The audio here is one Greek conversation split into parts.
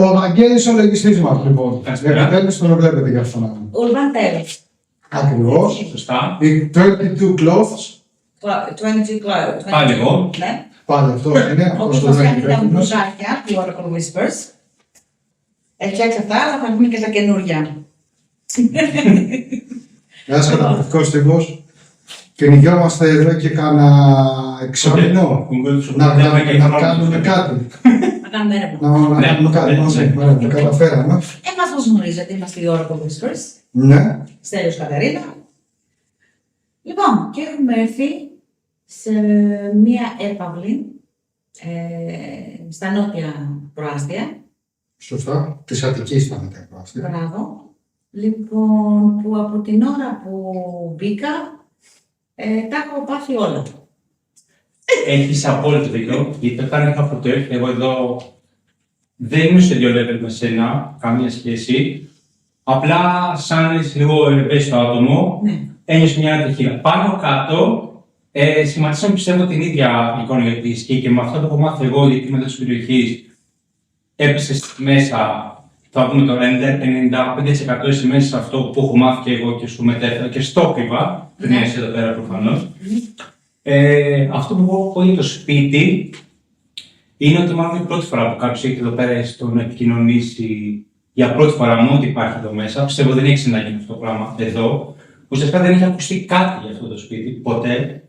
Ο Βαγγέλης ο λογιστής μας, λοιπόν. Επιτέλους τον βλέπετε για αυτόν τον άνθρωπο. Urban Tales. Ακριβώς. Σωστά. Οι 22 Clothes. 22 Clothes. Πάλι εγώ. Ναι. Πάλι αυτό είναι. Όπως μας κάνει τα μπλουζάκια, του Oracle Whispers. Έχει φτιάξει αυτά, αλλά θα βγουν και τα καινούργια. Ένας καταπληκτικός τύπος. Κυνηγιόμαστε εδώ και κάνα εξάμηνο να κάνουμε κάτι. Να κάνουμε έρευνα. Να κάνουμε κάτι μαζί. Το καταφέραμε. Μας γνωρίζετε, είμαστε οι Oracle Whispers. Ναι. Στέλιος Κατερίνα. Λοιπόν, και έχουμε έρθει σε μία έπαυλη στα νότια προάστια. Σωστά. Της Αττικής θα μετά προάστια. Μπράβο. Λοιπόν, που από την ώρα που μπήκα, τα έχω πάθει όλα. Έχεις απόλυτο δίκιο, γιατί όταν είχα πρωτοέρθει εγώ εδώ, δεν ήμουν σε 2 level με σένα, καμία σχέση. Απλά, σαν είσαι λίγο ευαίσθητο άτομο, Ναι. ένιωσε μια ατυχία. Πάνω κάτω, σχηματίσαμε πιστεύω την ίδια εικόνα για τη σκη και με αυτό που έχω μάθει εγώ, γιατί είμαι εδώ της περιοχής, έπεσε μέσα. Θα πούμε το 95% είσαι μέσα σε αυτό που έχω μάθει και εγώ και σου μετέφερα και στο κρυβά, πριν είσαι εδώ πέρα προφανώς. Αυτό που έχω πω για το σπίτι είναι ότι μάλλον είναι η πρώτη φορά που κάποιος έχει εδώ πέρα έστω να επικοινωνήσει για πρώτη φορά μόνο ότι υπάρχει εδώ μέσα. Πιστεύω δεν έχει συναγίνει αυτό το πράγμα εδώ. Ουσιαστικά δεν έχει ακουστεί κάτι για αυτό το σπίτι, ποτέ.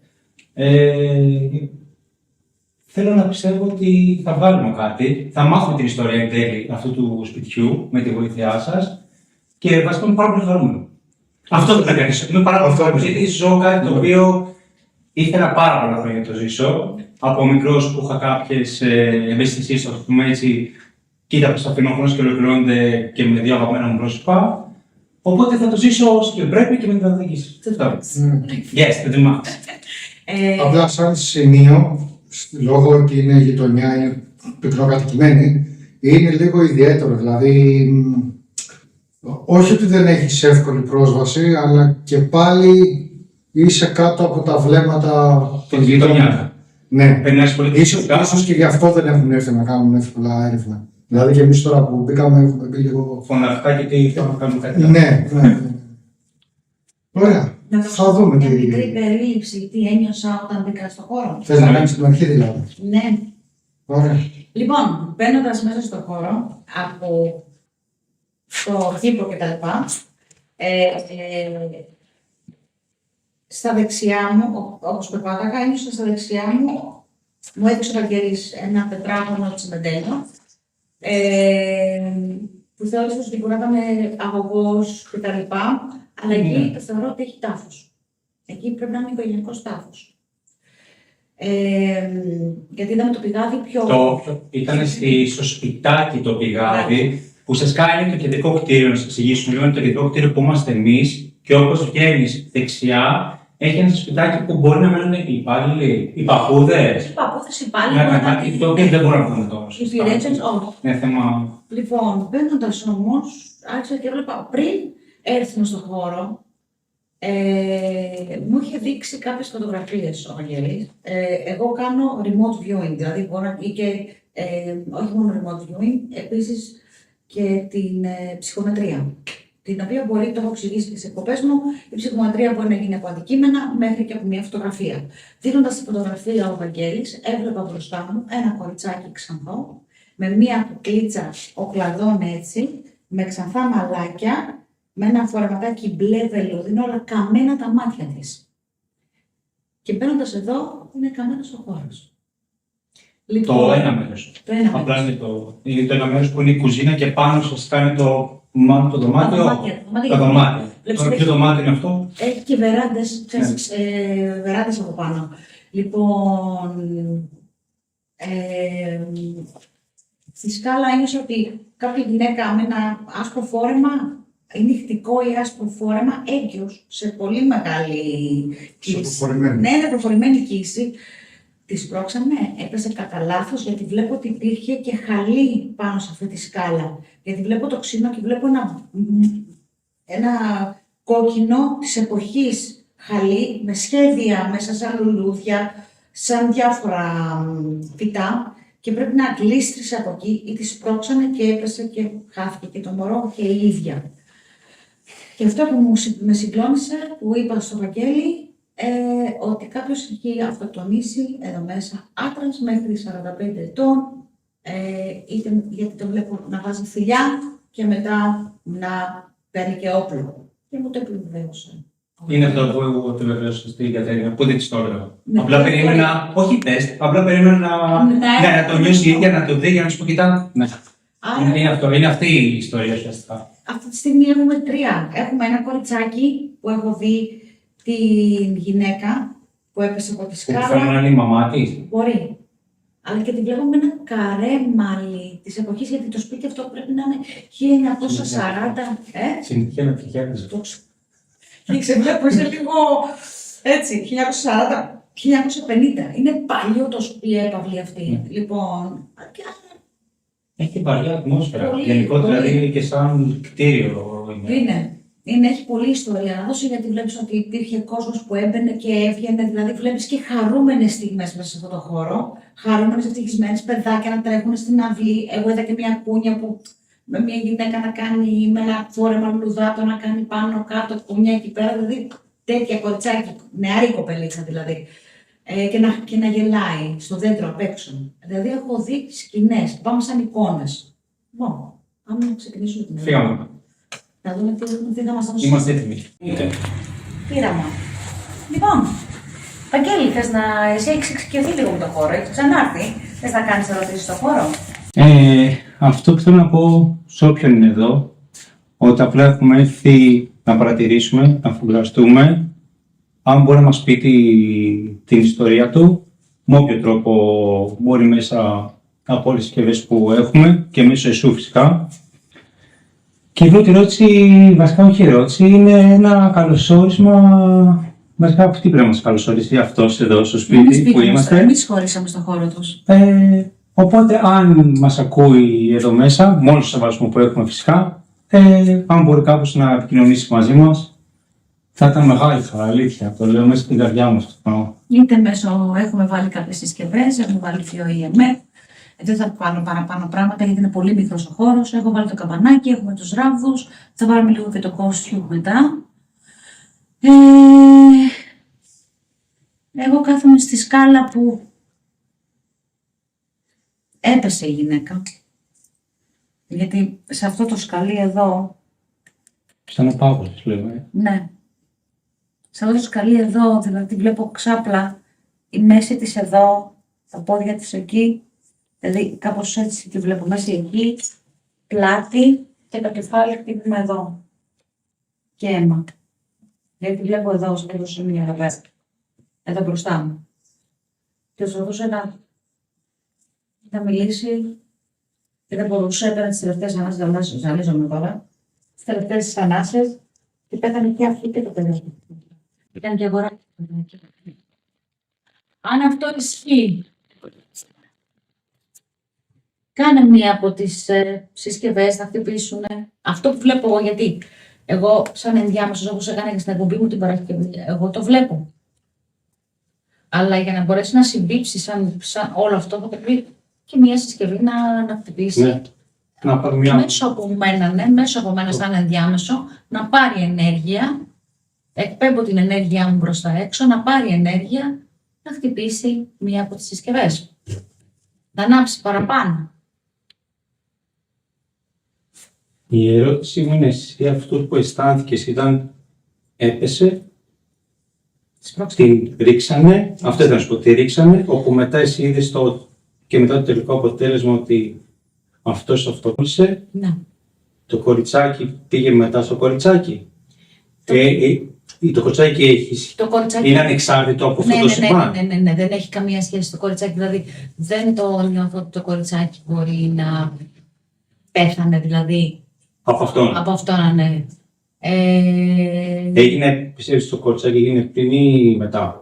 Θέλω να πιστεύω ότι θα βάλουμε κάτι, θα μάθουμε την ιστορία εν τέλει αυτού του σπιτιού με τη βοήθειά σας και βασικά είμαι πάρα πολύ χαρούμενο. Αυτό δεν θα κάνεις. Είμαι πάρα πολύ χαρούμενο γιατί ζω κάτι το οποίο ήθελα πάρα πολλά χρόνια να το ζήσω. Από μικρός που είχα κάποιες ευαισθησίες, ας πούμε έτσι, κοίτα πως αφήνω ο χρόνος και ολοκληρώνεται και με 2 αγαπημένα μου πρόσωπα. Οπότε θα το ζήσω όσο και πρέπει και με την οδηγήσει. Yes, the max. Απλά σαν σημείο, λόγω ότι είναι γειτονιά, είναι πυκνοκατοικημένη, είναι λίγο ιδιαίτερο. Δηλαδή, όχι ότι δεν έχεις εύκολη πρόσβαση, αλλά και πάλι είσαι κάτω από τα βλέμματα Την γειτονιά. Ναι. Περνάς πολύ Ίσως και γι' αυτό δεν έχουν έρθει να κάνουν εύκολα έρευνα. Δηλαδή και εμείς τώρα που μπήκαμε έχουμε πει λίγο... φωναχτά και τι θα κάνουμε κάτι. Ναι. Ωραία. Θα δούμε μια τι... μικρή περίληψη, τι ένιωσα όταν μπήκα στο χώρο. Θες να κάνεις την αρχή δηλαδή. Ναι. Ωραία. Λοιπόν, μπαίνοντας μέσα στο χώρο, από το κήπο και τα λοιπά, στα δεξιά μου, όπως περπάταγα, ένιωσα στα δεξιά μου έδειξε ο Βαγγέλης ένα τετράγωνο τσιμεντένιο, που θεώρησα ότι μπορεί να ήταν αγωγός και τα λοιπά, αλλά εκεί θεωρώ ότι έχει τάφος. Εκεί πρέπει να είναι οικογενειακός τάφος. Γιατί είδαμε το πηγάδι πιο... Ήταν στο σπιτάκι το πηγάδι, που ουσιαστικά είναι το κεντρικό κτίριο, να σας εξηγήσουμε λίγο, είναι το κεντρικό κτίριο που είμαστε εμείς και όπως βγαίνεις δεξιά, έχει ένα σπιτάκι που μπορεί να μένουν οι υπάλληλοι, οι παππούδες. Οι παππούδες, οι υπάλληλοι. Ναι, κάτι το οποίο δεν μπορούμε να πούμε τώρα. Οι υπηρέτες, όχι. Είναι θέμα... Λοιπόν, μπαίνοντας όμως, άρχισα και έβλεπα πριν έρθουμε στον χώρο, μου είχε δείξει κάποιες φωτογραφίες ο Βαγγέλης. Εγώ κάνω remote viewing, δηλαδή μπορώ να... όχι μόνο remote viewing, επίσης και την ψυχομετρία. Την οποία μπορεί, το έχω εξηγήσει και σε εκπομπές μου, η ψυχομετρία μπορεί να γίνει από αντικείμενα μέχρι και από μια φωτογραφία. Δίνοντας τη φωτογραφία ο Βαγγέλης, έβλεπα μπροστά μου ένα κοριτσάκι ξανθό, με μια κουκλίτσα οκλαδών έτσι, με ξανθά μαλάκια, με ένα φορεματάκι μπλε βελούδινο, αλλά καμένα τα μάτια της. Και μπαίνοντας εδώ, είναι καμένος ο χώρος. Λοιπόν, το ένα μέρος. Απλά είναι το ένα μέρος που είναι η κουζίνα και πάνω σας κάνει το δωμάτιο. Τα δωμάτια. Τώρα ποιο δωμάτιο είναι αυτό? Έχει και βεράντες, βεράντες από πάνω. Λοιπόν, στη σκάλα ένιωσα ότι κάποια γυναίκα με ένα άσπρο φόρεμα, νυχτικό ή άσπρο φόρεμα, έγκυος σε πολύ μεγάλη κύση. Ναι, προφορημένη κύση. Τη σπρώξαμε, έπεσε κατά λάθος, γιατί βλέπω ότι υπήρχε και χαλί πάνω σε αυτή τη σκάλα. Γιατί βλέπω το ξύλο και βλέπω ένα κόκκινο της εποχής χαλί, με σχέδια μέσα σαν λουλούδια, σαν διάφορα φυτά. και πρέπει να γλίστρισε από εκεί ή τη σπρώξανε και έπεσε και χάθηκε και το μωρό και η ίδια. Και αυτό που με συγκλώνησε, που είπα στο Βαγγέλη, ότι κάποιος έχει αυτοκτονήσει εδώ μέσα, άντρας μέχρι 45 ετών, γιατί το βλέπω να βάζει θηλιά και μετά να παίρνει και όπλο. Και μου το επιβεβαίωσε. Είναι αυτό που εγώ το βεβαίωσα στην Κατερίνα, που δεν της το έλεγα. Ναι, Απλά περίμενα, όχι τεστ, απλά περίμενα να το νιώσει η ίδια, να το δει για να σου πω, κοιτά. Ναι. Είναι αυτό, είναι αυτή η ιστορία ουσιαστικά. Αυτή τη στιγμή έχουμε 3. Έχουμε ένα κοριτσάκι που έχω δει την γυναίκα που έπεσε από τη σκάλα. Που φαίνεται να είναι η μαμά της. Μπορεί. Αλλά και τη βλέπω με ένα καρέμαλι τη εποχή, γιατί το σπίτι αυτό πρέπει να είναι 1940. Συνήθεια να τυχαίνεις. Και ξεβλέπω, είσαι λίγο έτσι, 1940, 1950. Είναι παλιό το σπίτι έπαυλη αυτή. Λοιπόν. Έχει βαριά ατμόσφαιρα. Πολύ, Γενικότερα πολύ. είναι και σαν κτίριο. Είναι, έχει πολλή ιστορία να δώσει, γιατί βλέπεις ότι υπήρχε κόσμος που έμπαινε και έβγαινε, δηλαδή βλέπεις και χαρούμενες στιγμές μέσα σε αυτό το χώρο, χαρούμενες, ευτυχισμένες, παιδάκια να τρέχουν στην αυλή. Εγώ είδα και μια κούνια που με μια γυναίκα να κάνει με ένα φόρεμα λουλουδάτο, να κάνει πάνω κάτω, κούνια εκεί πέρα, δηλαδή τέτοια κοριτσάκι, νεαρή κοπελίτσα δηλαδή. Και να γελάει στο δέντρο απ' έξω. Δηλαδή έχω δει σκηνές, πάμε σαν εικόνες. Λοιπόν, πάμε να ξεκινήσουμε την Φύγαμε. να δούμε τι θα μας δώσει. Είμαστε έτοιμοι. Πείραμα. Λοιπόν, Βαγγέλη, εσύ έχεις εξοικειωθεί λίγο με το χώρο, έχεις ξανάρθει. Θες να κάνεις ερωτήσεις στο χώρο? Αυτό που θέλω να πω σε όποιον είναι εδώ, ότι απλά έχουμε έρθει να παρατηρήσουμε, να φουγκραστούμε, αν μπορεί να μας πει την ιστορία του, με όποιο τρόπο μπορεί, μέσα από όλες τις συσκευές που έχουμε και μέσω εσού φυσικά. Και η πρώτη ερώτηση, βασικά όχι ερώτηση, είναι ένα καλωσόρισμα. Βασικά, τι πρέπει να μας καλωσορίσει αυτός εδώ στο σπίτι που είμαστε. Εμείς χωρίσαμε στον χώρο τους. Οπότε, αν μας ακούει εδώ μέσα, με όλο το σεβασμό που έχουμε φυσικά, αν μπορεί κάπως να επικοινωνήσει μαζί μας, θα ήταν μεγάλη χαρά, αλήθεια. Το λέω μέσα στην καρδιά μας αυτό. Είτε μέσω, έχουμε βάλει κάποιες συσκευές, έχουμε βάλει 2 EMF. Δεν θα βάλω παραπάνω πράγματα γιατί είναι πολύ μικρός ο χώρος. Έχω βάλει το καμπανάκι, έχουμε τους ράβδους. Θα βάλουμε λίγο και το costume μετά. Εγώ κάθομαι στη σκάλα που έπεσε η γυναίκα. Γιατί σε αυτό το σκαλί εδώ, Σαν ο πάγος, λέμε. ναι, σε αυτό το σκαλί εδώ, δηλαδή βλέπω ξάπλα, η μέση της εδώ, τα πόδια της εκεί, δηλαδή κάπως έτσι τη βλέπω, μέση εκεί, πλάτη και το κεφάλι χτύπημα εδώ. Και αίμα. Γιατί τη βλέπω εδώ, σε αυτό το σημείο εδώ πέρα. Εδώ μπροστά μου. Και προσπαθούσε να μιλήσει και δεν μπορούσε, έπαιρνε τις τελευταίες ανάσες, ζαλίζομαι τώρα, τις τελευταίες ανάσες και πέθανε και αυτή και το παιδί. Ήταν και αγορά. Αν αυτό ισχύει, κάνε μία από τις συσκευές, θα χτυπήσουν. Αυτό που βλέπω εγώ, γιατί εγώ σαν ενδιάμεσος, όπως έκανα και στην εκπομπή μου την Παρασκευή, εγώ το βλέπω. Αλλά για να μπορέσει να συμπίψει σαν όλο αυτό, θα πρέπει και μία συσκευή να χτυπήσει. Ναι. Να πάρει μια... Μέσω από μένα σαν ενδιάμεσο, να πάρει ενέργεια, εκπέμπω την ενέργειά μου προς τα έξω, να πάρει ενέργεια, να χτυπήσει μία από τις συσκευές. Να ανάψει παραπάνω. Η ερώτηση μου είναι εσύ αυτός που αισθάνθηκες ήταν έπεσε, την ρίξανε, αυτό ήταν να σου πω, τη ρίξανε, όπου μετά εσύ είδες και μετά το τελικό αποτέλεσμα ότι αυτός αυτόχωρησε, Ναι. το κοριτσάκι πήγε μετά στο κοριτσάκι. Το κοριτσάκι έχει. Το κοριτσάκι... Είναι ανεξάρτητο από αυτό το συμβάν. Ναι, δεν έχει καμία σχέση το κοριτσάκι. Δηλαδή, δεν το νιώθω ότι το κοριτσάκι μπορεί να πέθανε, δηλαδή. Από αυτόν. Από αυτόν, ναι. Πιστεύεις το κοριτσάκι έγινε πριν ή μετά?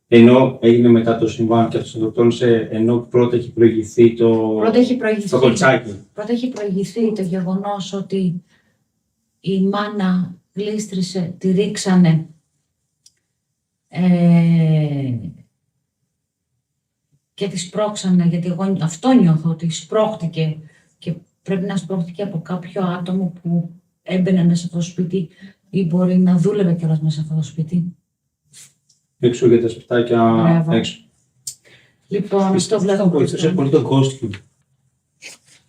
Ενώ έγινε μετά το συμβάν και αυτό το τόνισε, ενώ πρώτα έχει προηγηθεί το κοριτσάκι. Πρώτα έχει προηγηθεί το γεγονός ότι η μάνα γλίστρισε, τη ρίξανε και τη σπρώξανε, γιατί εγώ αυτό νιώθω, ότι σπρώχτηκε και πρέπει να σπρώχτηκε από κάποιο άτομο που έμπαινε μέσα σε αυτό το σπίτι ή μπορεί να δούλευε κιόλας μέσα σε αυτό το σπίτι. Έξω για τα σπιτάκια, Μπράβο. έξω. Λοιπόν, στο βλέπω. Βοηθούσε πολύ το costume.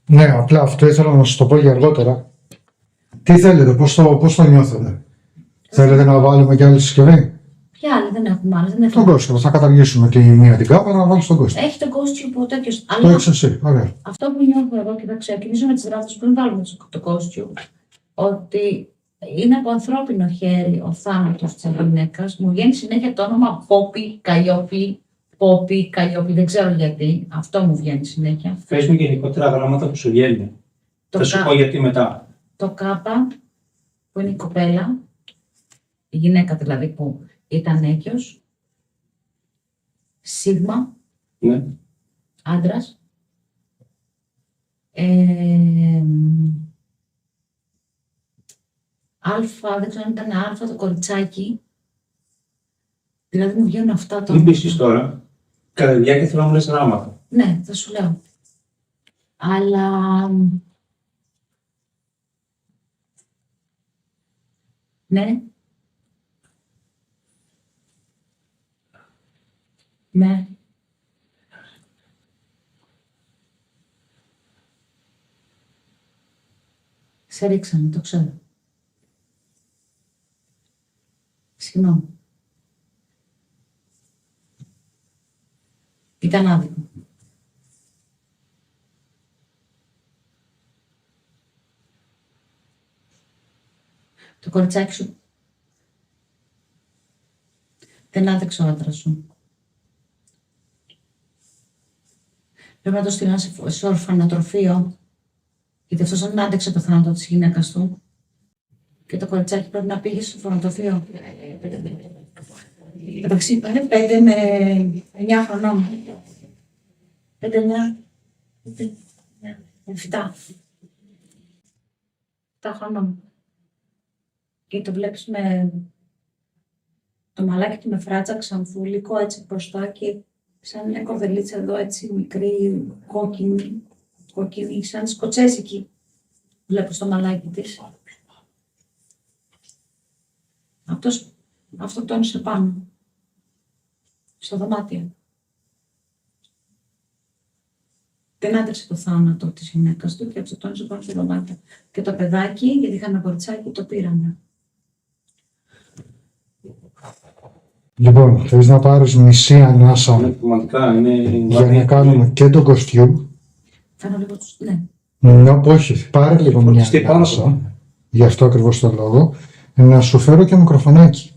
Ναι, απλά αυτό ήθελα να σας το πω για αργότερα. Τι θέλετε, πώς το νιώθετε? Θέλετε να βάλουμε κι άλλη συσκευή? Ποια άλλη, δεν έχουμε άλλη. Δεν Τον έχουμε. Κώστιο, θα καταργήσουμε τη μία την κάμερα να βάλεις τον Κώστιο. Έχει το costume ο τέτοιος. Το Αλλά έχεις εσύ, ωραία. αυτό που νιώθω εγώ και θα ξεκινήσω με τις γράφτες πριν βάλουμε το costume, ότι είναι από ανθρώπινο χέρι ο θάνατος της γυναίκας. Μου βγαίνει συνέχεια το όνομα Πόπι, Καλλιόπη, Πόπι, Καλλιόπη, δεν ξέρω γιατί. Αυτό μου βγαίνει συνέχεια. Πες μου γενικότερα γράμματα που σου βγαίνουν. Το Θα σου κα- πω γιατί μετά. Το Κάπα, που είναι η κοπέλα, η γυναίκα δηλαδή που ήταν έγκυος, Σίγμα, Ναι. άντρας, Αλφα, δεν ξέρω αν ήταν Αλφα το κοριτσάκι, δηλαδή μου βγαίνουν αυτά Μην πείσεις τώρα. Κατά τη διάρκεια θέλω να μου λες γράμματα. Ναι, θα σου λέω. Αλλά ναι. Ναι. Σε ρίξανε, το ξέρω. Συγγνώμη. Ήταν άδικο. Το κοριτσάκι σου δεν άδειξε ο άντρας σου. Πρέπει να το στείλω σε ορφανοτροφείο, γιατί αυτός δεν άντεξε το θάνατο της γυναίκας του. Και το κοριτσάκι πρέπει να πήγε στο ορφανοτροφείο. Εντάξει, είναι 5 με 9 χρονών. 5-9. 7. 7 χρονών. Και το βλέπεις με το μαλάκι του με φράτσα ξανθούλικο έτσι μπροστά και σαν μια κορδελίτσα εδώ έτσι μικρή, κόκκινη, σαν σκοτσέζικη. Βλέπω στο μαλάκι της. Αυτό τόνισε πάνω. Στο δωμάτιο. Δεν άντρεψε το θάνατο της γυναίκας του και αυτό τόνισε πάνω στο δωμάτιο. Και το παιδάκι, γιατί είχαν ένα κοριτσάκι, το πήρανε. Λοιπόν, θες να πάρεις μισή Είναι ανάσα πραγματικά, είναι... για να κάνουμε και το κοστιούμ? Φάνω λίγο τους, ναι. Ναι, όχι, πάρε λίγο μια Φορτιστεί πάνω ανάσα. από Γι' αυτό ακριβώς το λόγο. Να σου φέρω και μικροφωνάκι.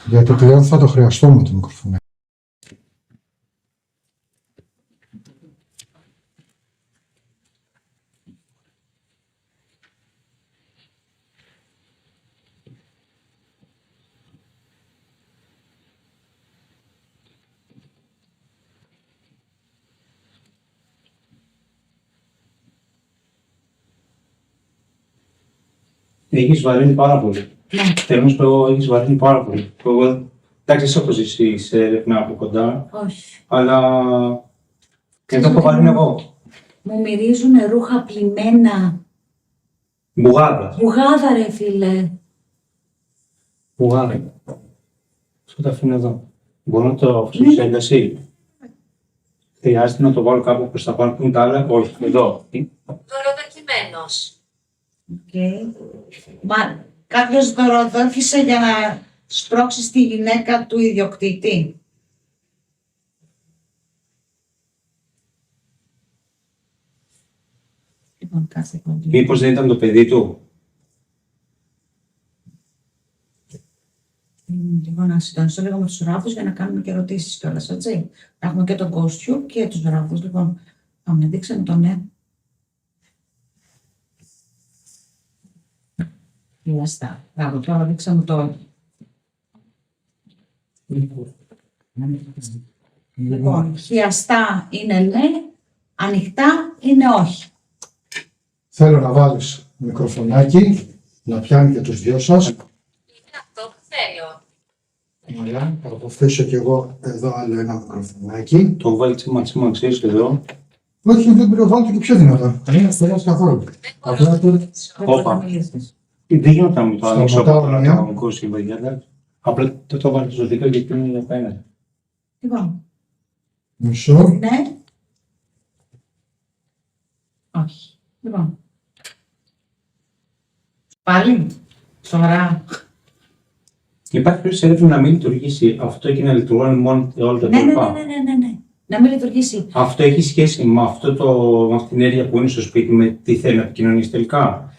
Γιατί πλέον θα το χρειαστούμε το μικροφωνάκι. Έχεις βαρύνει πάρα πολύ. Ναι, Θέλω να σου πω, έχεις βαρύνει πάρα πολύ. Εγώ, εντάξει, σε έχω ζήσει σε έρευνα από κοντά, όχι. αλλά και το έχω βαρύνει εγώ. Μου μυρίζουν ρούχα πλημμένα. Μπουγάδα. Μπουγάδα ρε φίλε. Μπουγάδα. Αυτό το αφήνω εδώ. Μπορώ να το αφήσω σε ένταση. Χρειάζεται να το βάλω κάπου προς τα πάνω που είναι τα άλλα. Όχι, εδώ. Δωροδοκιμένος. Okay. Μα κάποιος δωροδόχησε για να σπρώξει τη γυναίκα του ιδιοκτήτη. Λοιπόν, κάτσε κοντά. Μήπως δεν ήταν το παιδί του. Λοιπόν, να συντονιστώ λίγο με τους γράφους για να κάνουμε και ερωτήσεις κιόλας, έτσι. Να έχουμε και τον κόστιου και τους γράφους. Λοιπόν, πάμε, δείξε μου το ναι. Χιαστά. Μπράβο, τώρα δείξε μου το. Λοιπόν, χιαστά είναι ναι, ανοιχτά είναι όχι. Θέλω να βάλεις μικροφωνάκι, να πιάνει και τους δυο σας. Είναι αυτό που θέλω. Ωραία. Θα αποθέσω κι εγώ εδώ άλλο ένα μικροφωνάκι. Το βάλει τσιμα ξέρεις εδώ. Όχι, δεν πυροβάλλω και πιο δυνατά. Δεν είναι αστερός καθόλου. Απλά τώρα Δεν μπορεί να μιλήσεις. Δεν γινόταν να μην το ανοίξω από Σταματάω το μία. κανονικό σύμβαγια. Απλά το βάλει στο δικό γιατί είναι για πένα. Λοιπόν, μισό. ναι. Όχι. Λοιπόν. Πάλι. Σοβαρά. Υπάρχει περίπτωση έρευνα να μην λειτουργήσει αυτό και να λειτουργούν μόνο όλα τα Ναι. υπόλοιπα. Ναι. Να μην λειτουργήσει. Αυτό έχει σχέση με, με αυτή την ενέργεια που είναι στο σπίτι, με τι θέλει να επικοινωνήσει τελικά.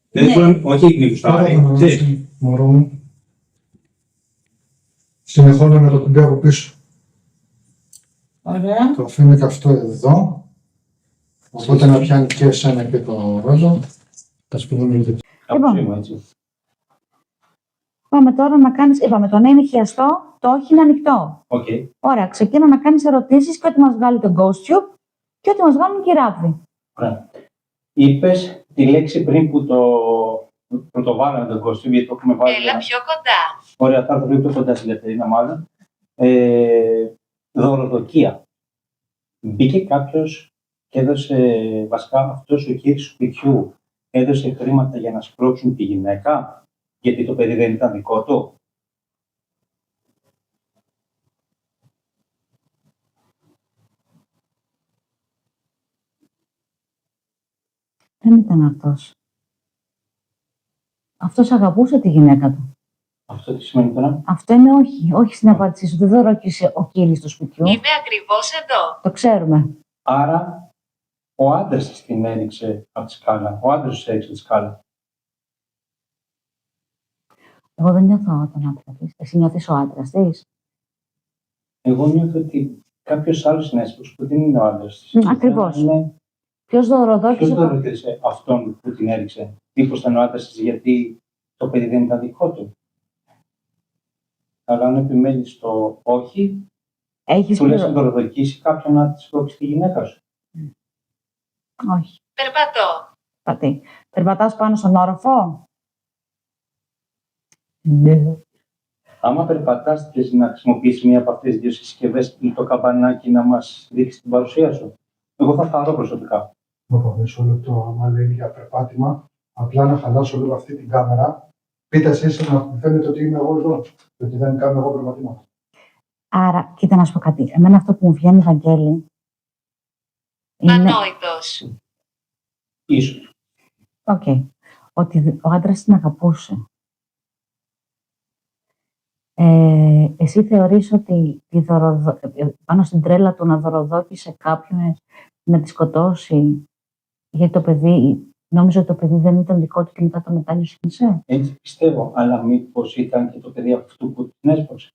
Δεν Ναι. μπορεί, όχι μήπως τα άρει, ξέρεις. Μωρό μου. Συνεχώνω με το κουμπί από πίσω. Ωραία. Το αφήνω και αυτό εδώ. Οπότε να πιάνει και εσένα και το ρόλο. Τα σπουδούμε λίγο. Κάπως είμαι έτσι. Πάμε τώρα να κάνεις, είπαμε το ναι είναι χιαστό, το όχι είναι ανοιχτό. Οκ. Ωραία, ξεκίνα να κάνεις ερωτήσεις και ό,τι μας βγάλει το GhostTube και ό,τι μας βγάλουν και οι ράβδοι. Ωραία. Είπες τη λέξη πριν που το βάλαμε τον κοστούμι, γιατί το έχουμε βάλει. Έλα πιο κοντά. Ωραία, θα έρθω λίγο πιο κοντά στην Κατερίνα μάλλον. Δωροδοκία. Μπήκε κάποιος και έδωσε, βασικά αυτός ο κύριος του σπιτιού έδωσε χρήματα για να σπρώξουν τη γυναίκα, γιατί το παιδί δεν ήταν δικό του. Δεν ήταν αυτός. Αυτός αγαπούσε τη γυναίκα του. Αυτό τι σημαίνει τώρα? Αυτό είναι όχι. Όχι στην απάντησή σου. Δεν δωρόκησε ο κύριος του σπιτιού. Είμαι ακριβώς εδώ. Το ξέρουμε. Άρα, ο άντρας της την έριξε από τη σκάλα. Ο άντρας της έριξε τη σκάλα. Εγώ δεν νιώθω τον άντρα της. Εσύ νιώθεις ο άντρας της. Εγώ νιώθω ότι κάποιος άλλος είναι έσπρος που δεν είναι ο άντρας της. Ακριβώς. Είναι Ποιος δωροδόκησε ποιος δωροδόκησε αυτόν που την έριξε. Μήπως ήταν ο άντρας της γιατί το παιδί δεν ήταν δικό του. Αλλά αν επιμένει στο όχι, Έχεις του λες να πληρω... δωροδοκίσει κάποιον να της πρόξει τη γυναίκα σου. Όχι. Περπατώ. Πατή. Περπατάς πάνω στον όροφο. Ναι. Άμα περπατάς, θες να χρησιμοποιήσεις μία από αυτές τις δύο συσκευές ή το καμπανάκι να μας δείξει την παρουσία σου. Εγώ θα χαρώ προσωπικά. Όπα, μισό λεπτό. Άμα λέει για περπάτημα, απλά να χαλάσω λίγο αυτή την κάμερα. Πείτε εσείς να μου φαίνεται ότι είμαι εγώ εδώ. Γιατί δεν κάνω εγώ περπατήματα. Άρα, κοίτα να σου πω κάτι. Εμένα αυτό που μου βγαίνει, Βαγγέλη, είναι Ανόητος. Ίσως. ότι ο άντρας την αγαπούσε. Εσύ θεωρείς ότι πάνω στην τρέλα του να δωροδόκησε κάποιον να τη σκοτώσει γιατί το παιδί, νόμιζε ότι το παιδί δεν ήταν δικό του και μετά το μετάνιωσε. Έτσι πιστεύω. Αλλά μήπως ήταν και το παιδί αυτού που την έσπρωξε.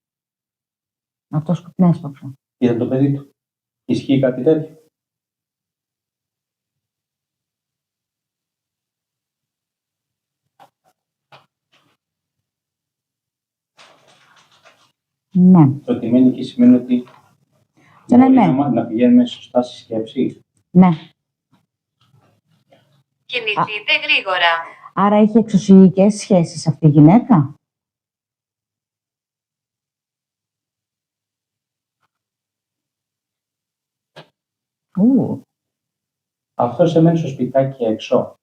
Αυτός που την έσπρωξε. Ήταν το παιδί του. Ισχύει κάτι τέτοιο? Ναι. Το ότι μένει εκεί σημαίνει ότι Ναι. μπορεί να πηγαίνουμε σωστά στη σκέψη. Ναι. Κινηθείτε γρήγορα. Άρα είχε εξωσυγικές σχέσεις αυτή η γυναίκα. Αυτός εμένει στο σπιτάκι έξω.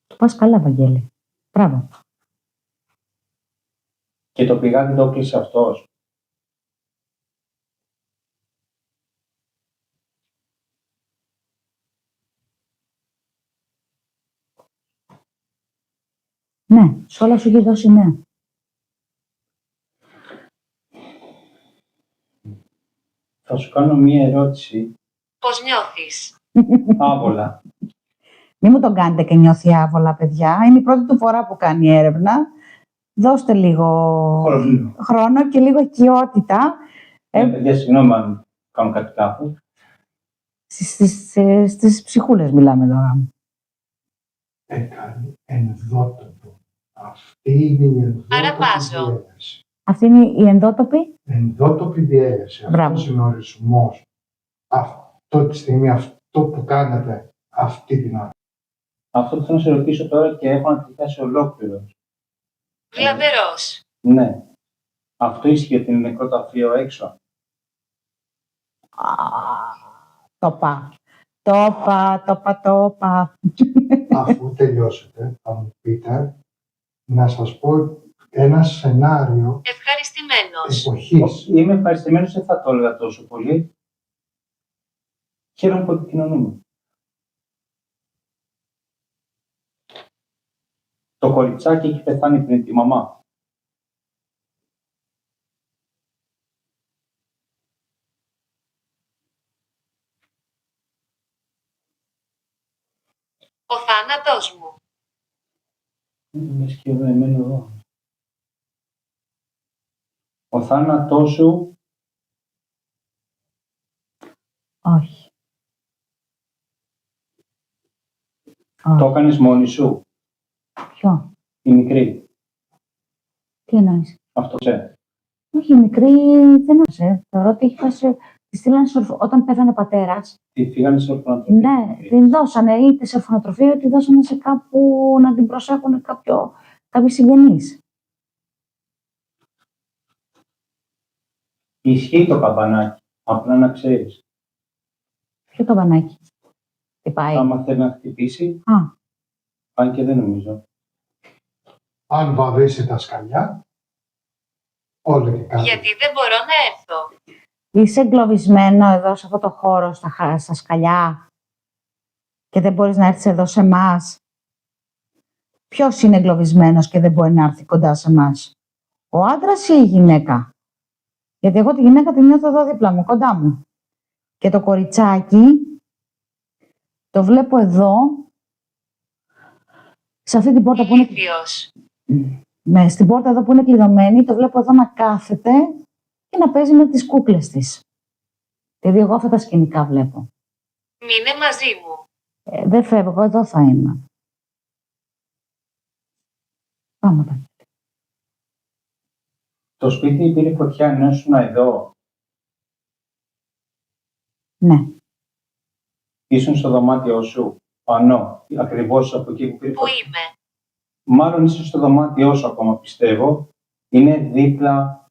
Το πας καλά, Βαγγέλη. Μπράβο. Και το πηγάδι το κλείσε αυτός. Ναι, σε όλα σου έχει δώσει ναι. Θα σου κάνω μία ερώτηση. Πώς νιώθεις? Άβολα. Μην μου τον κάνετε και νιώθει άβολα, παιδιά. Είναι η πρώτη του φορά που κάνει έρευνα. Δώστε λίγο χρόνο και λίγο οικειότητα. Παιδιά, συγγνώμη αν κάνω κάτι λάθος. Στις ψυχούλες μιλάμε τώρα. Έκανε ενδότοπο. Αυτή είναι η ενδότοπη Αραπάζω. διέλευση. Αυτή είναι η ενδότοπη. Ενδότοπη διέλευση. Μπράβο. Αυτός είναι ο ορισμός. Αυτό τη στιγμή, αυτό που κάνετε, αυτή την ώρα. Αυτό που θέλω να σε ρωτήσω τώρα και έχω να τη πιάσει ολόκληρο. Βλαβερός. Ναι. Αυτό ισχύει ότι είναι νεκροταφείο έξω. Το πα. Το πα. Αφού τελειώσετε, θα μου πείτε να σας πω ένα σενάριο Ευχαριστημένος. εποχής. Είμαι ευχαριστημένος, δεν θα το έλεγα τόσο πολύ. Χαίρομαι που επικοινωνούμε. Το κοριτσάκι έχει πεθάνει πριν τη μαμά. Ο θάνατος μου. Είναι σχεδόν εμένα εδώ. Ο θάνατός σου Όχι. το έκανες μόνη σου. Ποιο? Η μικρή. Τι εννοείς? Αυτό ξέρει. Όχι, η μικρή δεν άσε. Θεωρώ ότι έχει χάσει. Τη στείλανε όταν πέθανε ο πατέρας. Τι φύγανε σε ορφανοτροφείο. Ναι, την δώσανε είτε σε ορφανοτροφείο είτε τη δώσανε σε κάπου να την προσέχουν κάποιοι συγγενείς. Ισχύει το καμπανάκι. Απλά να ξέρεις. Ποιο καμπανάκι? Τι πάει? Άμα θέλει να χτυπήσει, αν και δεν νομίζω. Αν βαβήσει τα σκαλιά, όλα και κάτι. Γιατί δεν μπορώ να έρθω. Είσαι εγκλωβισμένο εδώ σε αυτό το χώρο, στα σκαλιά και δεν μπορείς να έρθεις εδώ σε εμάς. Ποιος είναι εγκλωβισμένος και δεν μπορεί να έρθει κοντά σε εμάς? Ο άντρας ή η γυναίκα? Γιατί εγώ τη γυναίκα τη νιώθω εδώ δίπλα μου, κοντά μου. Και το κοριτσάκι το βλέπω εδώ, σε αυτή την πόρτα που είναι... Ηλίθιος. Στην πόρτα εδώ που είναι κλειδωμένη, το βλέπω εδώ να κάθεται και να παίζει με τις κούκλες της. Δηλαδή εγώ αυτά τα σκηνικά βλέπω. Μείνε μαζί μου. Δεν φεύγω, εδώ θα είμαι. Πάμε τώρα. Το σπίτι πήρε φωτιά ενώ ήσουν εδώ. Ναι. Ήσουν στο δωμάτιό σου. Πανώ. Ακριβώς από εκεί που πήρε Πού φωτιά. είμαι? Μάλλον είσαι στο δωμάτιό σου ακόμα, πιστεύω. Είναι δίπλα.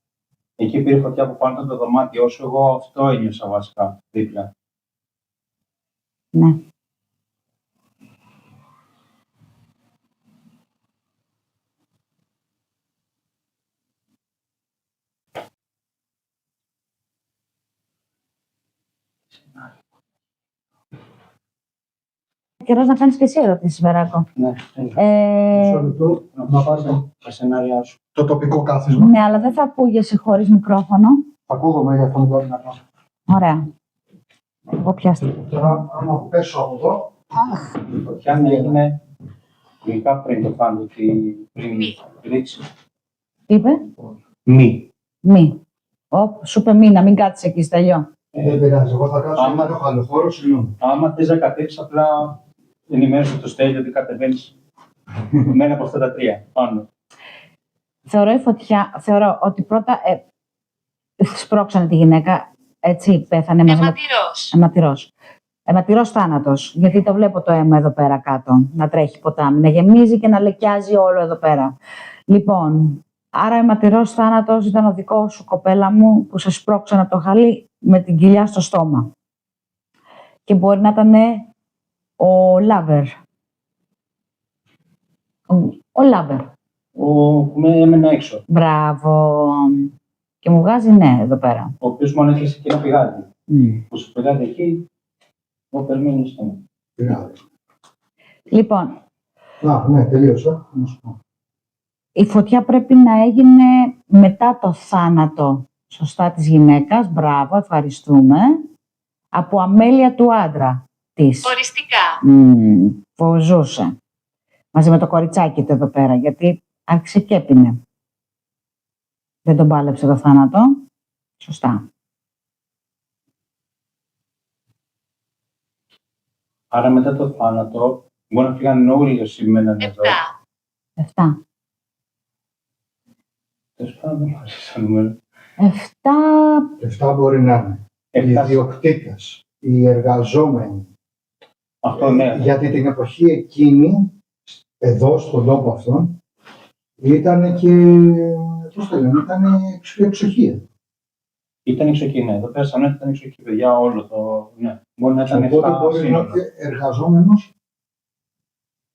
Εκεί πήρε φωτιά από πάνω από το δωμάτιό σου. Εγώ αυτό ένιωσα βασικά. Δίπλα. Ναι. Καιρός να κάνεις και εσύ ερωτήσεις, Βεράκο. Ναι. Μισό λεπτό, να πάρουμε Τα σενάρια σου. το τοπικό κάθισμα. Ναι, αλλά δεν θα ακούγεσαι χωρίς μικρόφωνο. Ακούγομαι, γι' αυτό μην μπορεί να κάνω. Ωραία. Εγώ πιάστηκα. Τώρα, άμα πέσω από εδώ, Η φωτιά έγινε ειδικά πριν το θάνατο, πριν Μη. ρίξει. Τι είπε? Μη. Μη. Σου είπε μη, να μην κάτσεις εκεί, στέλιο. δεν πειράζει. Εγώ θα κάτσω άμα- άμα έχω άλλο χώρο, συγγνώμη. Άμα θες να κατέβεις, απλά ενημέρωσε το Στέλιο ότι κατεβαίνεις με ένα από αυτά τα τρία πάνω. Θεωρώ ότι πρώτα σπρώξανε τη γυναίκα, έτσι πέθανε μαζί με... Αιματηρός. Αιματηρός θάνατος, γιατί το βλέπω το αίμα εδώ πέρα κάτω, να τρέχει ποτάμι, να γεμίζει και να λεκιάζει όλο εδώ πέρα. Λοιπόν, άρα αιματηρός θάνατος ήταν ο δικός σου, κοπέλα μου, που σε σπρώξανε από το χαλί με την κοιλιά στο στόμα. Και μπορεί να ήταν ο Λάβερ. Ο Λάβερ. Που με έμενε έξω. Μπράβο. Και μου βγάζει ναι εδώ πέρα. Ο οποίος μόνο έκλεισε και ένα πηγάδι. Που σου πηγάδι εκεί, εγώ περιμένω στο. Πειράζει. Λοιπόν, Ναι, τελείωσα. Να σου πω. η φωτιά πρέπει να έγινε μετά το θάνατο, σωστά, της γυναίκας. Μπράβο, ευχαριστούμε. Από αμέλεια του άντρα της. Οριστικά. Που ζούσε. Μαζί με το κοριτσάκι του εδώ πέρα, γιατί άρχισε και έπινε. Δεν τον πάλεψε το θάνατο. Σωστά. Άρα μετά το θάνατο, μπορεί να φύγανε όλοι όσοι μέναν εδώ. 7. 7. Τέλος πάντων, δεν μου αρέσει σαν νούμερο. 7. 7 μπορεί να είναι. Οι 7. ιδιοκτήτες, οι εργαζόμενοι. Αυτό ναι. Γιατί την εποχή εκείνη, εδώ στον τόπο αυτόν, ήταν και, πώς το λένε, ήταν εξοχεία. Ήταν εξοχή, ναι. Εδώ πέρα σαν ήταν εξοχή, παιδιά, όλο το. Ναι. Μπορεί να ήταν Οπότε 7 μπορεί να σύνορα. είναι εργαζόμενος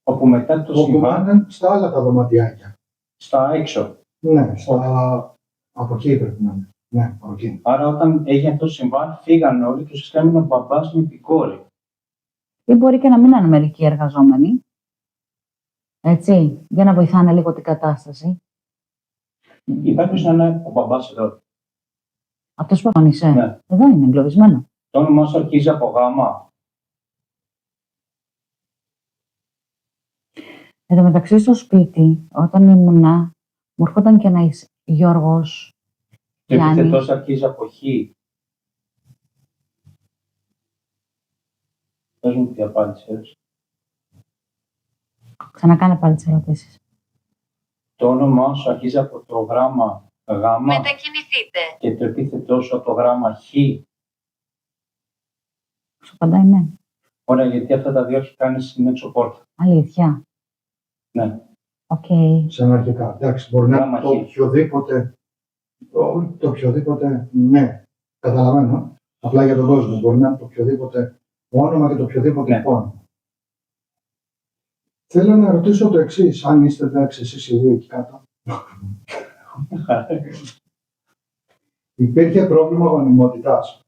Όπου μετά το όπου συμβάν, ήταν στα άλλα τα δωματιάκια. στα έξω. Ναι, από εκεί πρέπει να είναι. Ναι, από εκεί. Άρα, όταν έγινε αυτό το συμβάν, φύγαν όλοι και ουσιαστικά έμεινε ο μπαμπάς με την κόρη. Ή μπορεί και να μην είναι μερικοί εργαζόμενοι. Έτσι, για να βοηθάνε λίγο την κατάσταση. Υπάρχει να είναι ο μπαμπάς εδώ. Αυτός που αγωνίσαι. Ναι. Εδώ είναι εγκλωβισμένο. Το όνομά σου αρχίζει από γάμα. Εν τω μεταξύ στο σπίτι, όταν ήμουνα, μου έρχονταν και ένας Γιώργος, Το Γιάννη. επιθετός αρχίζει από χ. Πες μου τι απάντησες. Ξανακάνε πάλι τις ερωτήσεις. Το όνομά σου αρχίζει από το γράμμα γάμα Μετακινηθείτε. και το επίθετό σου από το γράμμα χ. Σου απαντάει ναι. Ωραία, γιατί αυτά τα δύο έχει κάνει στην έξω πόρτα. Αλήθεια. Ναι. Οκ. Σαν αρχικά. Εντάξει, μπορεί να Γράμμα είναι το χ. οποιοδήποτε. Το οποιοδήποτε, ναι, καταλαβαίνω. Απλά για τον κόσμο. Μπορεί να είναι το οποιοδήποτε όνομα και το οποιοδήποτε Ναι. εικόνα. Θέλω να ρωτήσω το εξής, αν είστε εντάξει εσείς οι δύο εκεί κάτω. Υπήρχε πρόβλημα γονιμότητας.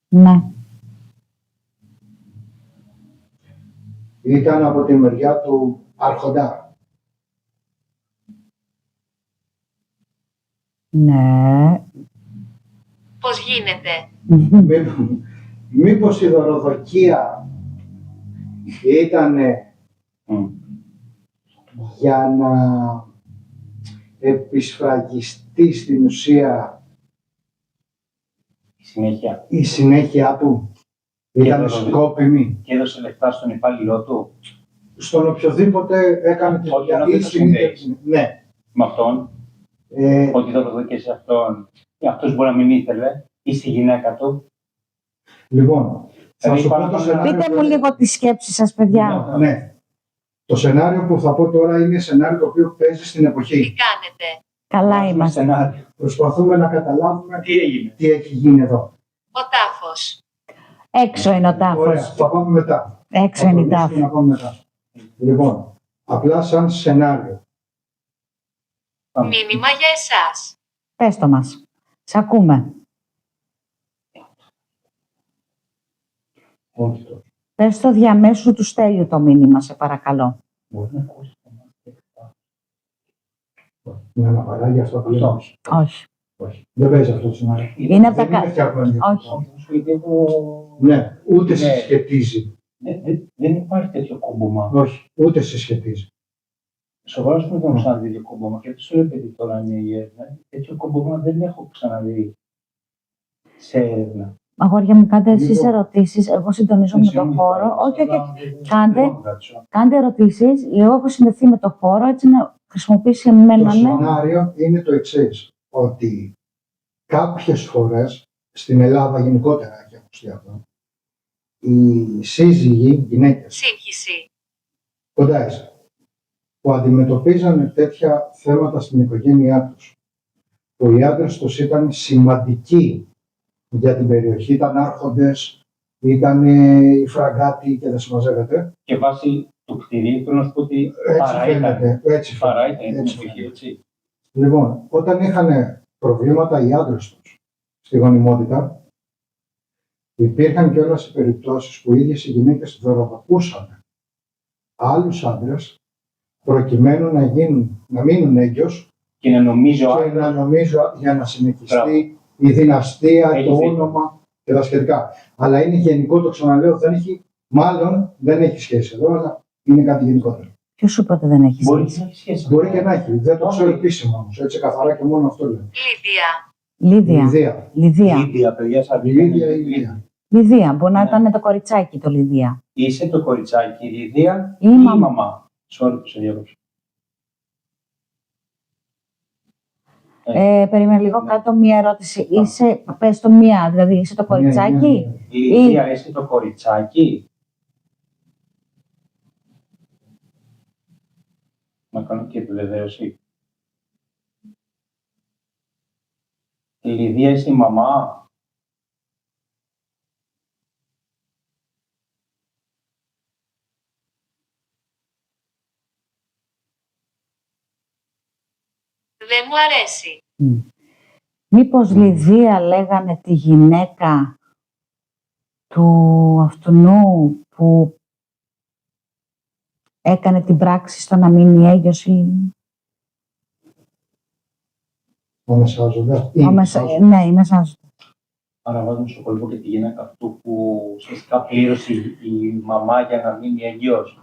Ναι. Ήταν από τη μεριά του Άρχοντα. Ναι. Πώς γίνεται. Μήπως η δωροδοκία ήταν για να επισφραγιστεί στην ουσία Η συνέχεια. η συνέχεια του. Ήταν δωροδοκία. σκόπιμη. Και έδωσε λεφτά στον υπάλληλό του. Στον οποιοδήποτε έκανε τη Όχι, δουλειά να ή δεν το συνδέεις. ναι. Με αυτόν. Ότι θα το δω και σε αυτόν. Αυτός μπορεί να μην ήθελε. Ή στη γυναίκα του. Λοιπόν, θα Δηλαδή, σου πω πάνω το από σενάριο. Πείτε μου λίγο τη σκέψη σας, παιδιά. Ναι. Το σενάριο που θα πω τώρα είναι σενάριο το οποίο παίζει στην εποχή. κάνετε. Καλά είμαστε. Σενάριο. Προσπαθούμε να καταλάβουμε Τι έγινε. τι έχει γίνει εδώ. Ο τάφος. Έξω είναι ο Ωραία, τάφος. θα πάμε μετά. Έξω Θα είναι η προχωρήσουμε τάφη. να πάμε μετά. Λοιπόν, απλά σαν σενάριο. Μήνυμα για εσάς. Πες το μας. Σ' ακούμε. Όχι τώρα. Πες το διαμέσου του Στέλιου το μήνυμα, σε παρακαλώ. Μπορεί να ακούσει. Είναι ένα παράγει αυτό που λέμε. Αυτό. Όχι. Όχι. Δεν παίζει αυτό το σενάριο. Είναι από τα Δεν είναι κα... φτιαγμένο για αυτό. Όχι. Όχι, γιατί έχω. Ναι, ούτε Ναι. συσχετίζει. Δεν υπάρχει τέτοιο κόμπομα. Όχι, ούτε συσχετίζει. Σοβαρά σου δεν έχω ξαναδεί τέτοιο κόμπομα. Και αυτό λέει παιδί τώρα είναι η έρευνα. Τέτοιο κόμπομα δεν έχω ξαναδεί σε έρευνα. Αγόρια μου, κάντε εσείς Λοιπόν. ερωτήσεις. Εγώ συντονίζω με το χώρο. Όχι, όχι. Κάντε ερωτήσεις. Εγώ έχω συνδεθεί με το χώρο, έτσι να χρησιμοποιήσει εμένα. Το Ναι. σενάριο είναι το εξή. Ότι κάποιες φορές στην Ελλάδα γενικότερα έχει ακουστεί αυτό. Οι σύζυγοι, γυναίκες, Σύγχυση. κοντά είσαι, που αντιμετωπίζανε τέτοια θέματα στην οικογένειά τους, που οι άντρες τους ήταν σημαντικοί για την περιοχή, ήταν άρχοντες, ήταν οι φραγκάτοι και δεν συμμαζεύεται. Και βάσει του κτηρίου θέλω να σου πω ότι Έτσι παρά ήταν. φαίνεται. Έτσι Παρά φαίνεται. ήταν την Έτσι εποχή, φαίνεται. έτσι. Λοιπόν, όταν είχαν προβλήματα οι άντρες τους στη γονιμότητα, υπήρχαν και όλες οι περιπτώσεις που οι ίδιες οι γυναίκες δωροδοκούσαν άλλους άντρες προκειμένου να μείνουν έγκυος Και να νομίζω και άλλο. να νομίζω για να συνεχιστεί Μπράβο. η δυναστεία, Έχει το δίκιο. όνομα και τα σχετικά. Αλλά είναι γενικό, το ξαναλέω, μάλλον δεν έχει σχέση εδώ, αλλά είναι κάτι γενικότερο. Ποιος σου είπε ότι δεν έχει Μπορεί σχέση. να έχει σχέση. Μπορεί και να έχει, δεν το Όχι. ξέρω επίσημα όμως, έτσι καθαρά και μόνο αυτό λέω. Λίδια. Ιδέα. Λιδία. Λίδια, παιδιά, σαν Λίδια ή Λίδια. Λιδία. Μπορεί να Ναι. ήταν το κοριτσάκι το Λιδία. Είσαι το κοριτσάκι, η Λίδια Ή ή η η μαμά. μαμά. Sorry που σε διάβασα. Περίμενε λίγο κάτω μία ερώτηση. Είσαι, πες το μία, δηλαδή είσαι το κοριτσάκι. Λιδία, είσαι το κοριτσάκι. Να κάνω και επιβεβαίωση. Λιδία, είσαι η μαμά. Δεν μου αρέσει. Μήπως Λιδία λέγανε τη γυναίκα του αυτού που έκανε την πράξη στο να μείνει έγκυος ή... Ο Μεσάζοντας. Ναι, η Μεσάζοντα. Άρα βάζουμε στο κολπό και τη γυναίκα αυτού που ουσιαστικά πλήρωσε η μαμά για να μείνει έγκυος.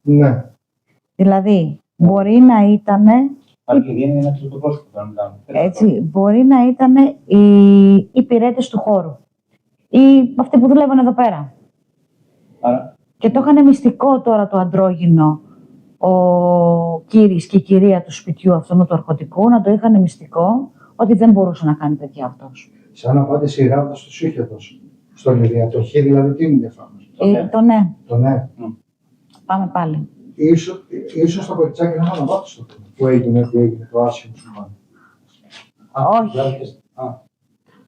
Ναι. Δηλαδή, μπορεί να ήταν, Άρα η Λιδία είναι ένα τρίτο πρόσωπο. Αν μιλάμε. έτσι, μπορεί να ήταν οι υπηρέτες του χώρου ή αυτοί που δουλεύουν εδώ πέρα. Άρα, Και το είχαν μυστικό τώρα το αντρόγυνο ο κύρις και η κυρία του σπιτιού αυτού του αρχοντικού, να το είχαν μυστικό ότι δεν μπορούσε να κάνει παιδιά αυτός. Σαν απάντηση η Ράβδος τους είχε δώσει. Στο Λιδία. Το χ δηλαδή τι είναι διαφάνος. Το ναι. Το ναι. Πάμε πάλι. Ίσως το κοριτσάκι να ήταν απάντηση στο θέμα. Που έγινε το άσχημο σου μάνα. Όχι.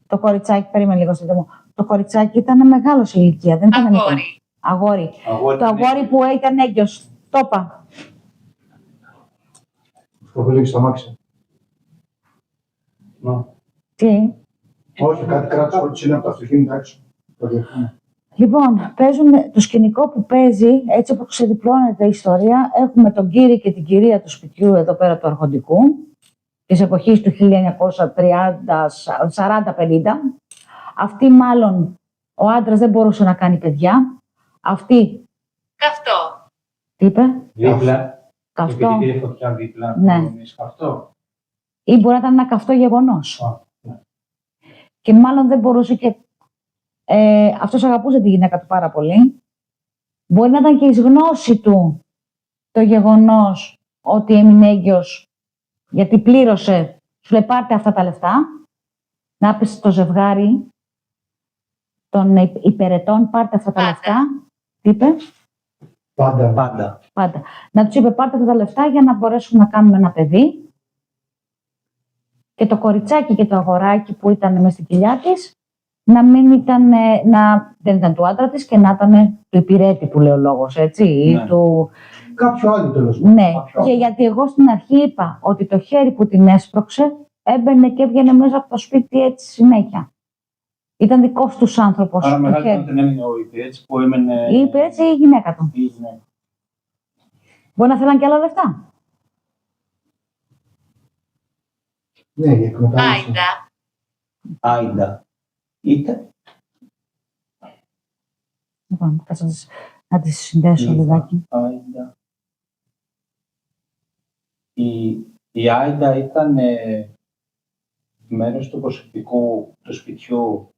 Το κοριτσάκι, περίμενε λίγο σύντομο. Το κοριτσάκι ήταν μεγάλο σε ηλικία, δεν ήταν μικρό. Αγόρι. Αγόρι. Το αγόρι που ήταν έγκυος. Το είπα. Αυτό που λέγει στο αμάξι. Τι. Όχι, κάτι κράτος χωρίς είναι από το αυτοκίνητο έξω. Το διεύθυνο. Λοιπόν, το σκηνικό που παίζει, έτσι όπως ξεδιπλώνεται η ιστορία, έχουμε τον κύριο και την κυρία του σπιτιού εδώ πέρα του αρχοντικού, της εποχής του 1940-50. Αυτή μάλλον, ο άντρας δεν μπορούσε να κάνει παιδιά. Αυτή, Καυτό. τι είπε, δίπλα. καυτό, Επειδή πήρε φωτιά δίπλα. Ναι. Είναι καυτό. ή μπορεί να ήταν ένα καυτό γεγονός. Ναι. Και μάλλον δεν μπορούσε και... αυτός αγαπούσε τη γυναίκα του πάρα πολύ. Μπορεί να ήταν και εις γνώση του το γεγονός ότι έμεινε έγκυος, γιατί πλήρωσε, σου λέει πάρτε αυτά τα λεφτά, να πεις στο ζευγάρι των υπηρετών, πάρτε αυτά τα Πάντα. λεφτά. Τι είπε? Πάντα. Πάντα. Να τους είπε πάρτε αυτά τα λεφτά για να μπορέσουμε να κάνουμε ένα παιδί. Και το κοριτσάκι και το αγοράκι που ήταν μέσα στην κοιλιά της, να μην ήταν, δεν ήταν του άντρα της και να ήταν του υπηρέτη που λέει ο λόγος, έτσι, ή Ναι. του... Κάποιο άλλο τέλος πάντων. Ναι, και γιατί εγώ στην αρχή είπα ότι το χέρι που την έσπρωξε έμπαινε και έβγαινε μέσα από το σπίτι έτσι συνέχεια. Ήταν δικός τους άνθρωπος Άρα το μεγάλη χέρι. δεν έμεινε ο υπηρέτης που έμενε. Η υπηρέτηση ή η γυναίκα του. Η γυναίκα. Μπορεί να θέλαν και άλλα λεφτά. Ναι, η εκμετάλλευση. Άιντα. Άιντα. Είτε. Λοιπόν, κάτσε να τις συνδέσω λιγάκι. Άιντα. Η Άιντα ήταν μέρος του προσωπικού του σπιτιού.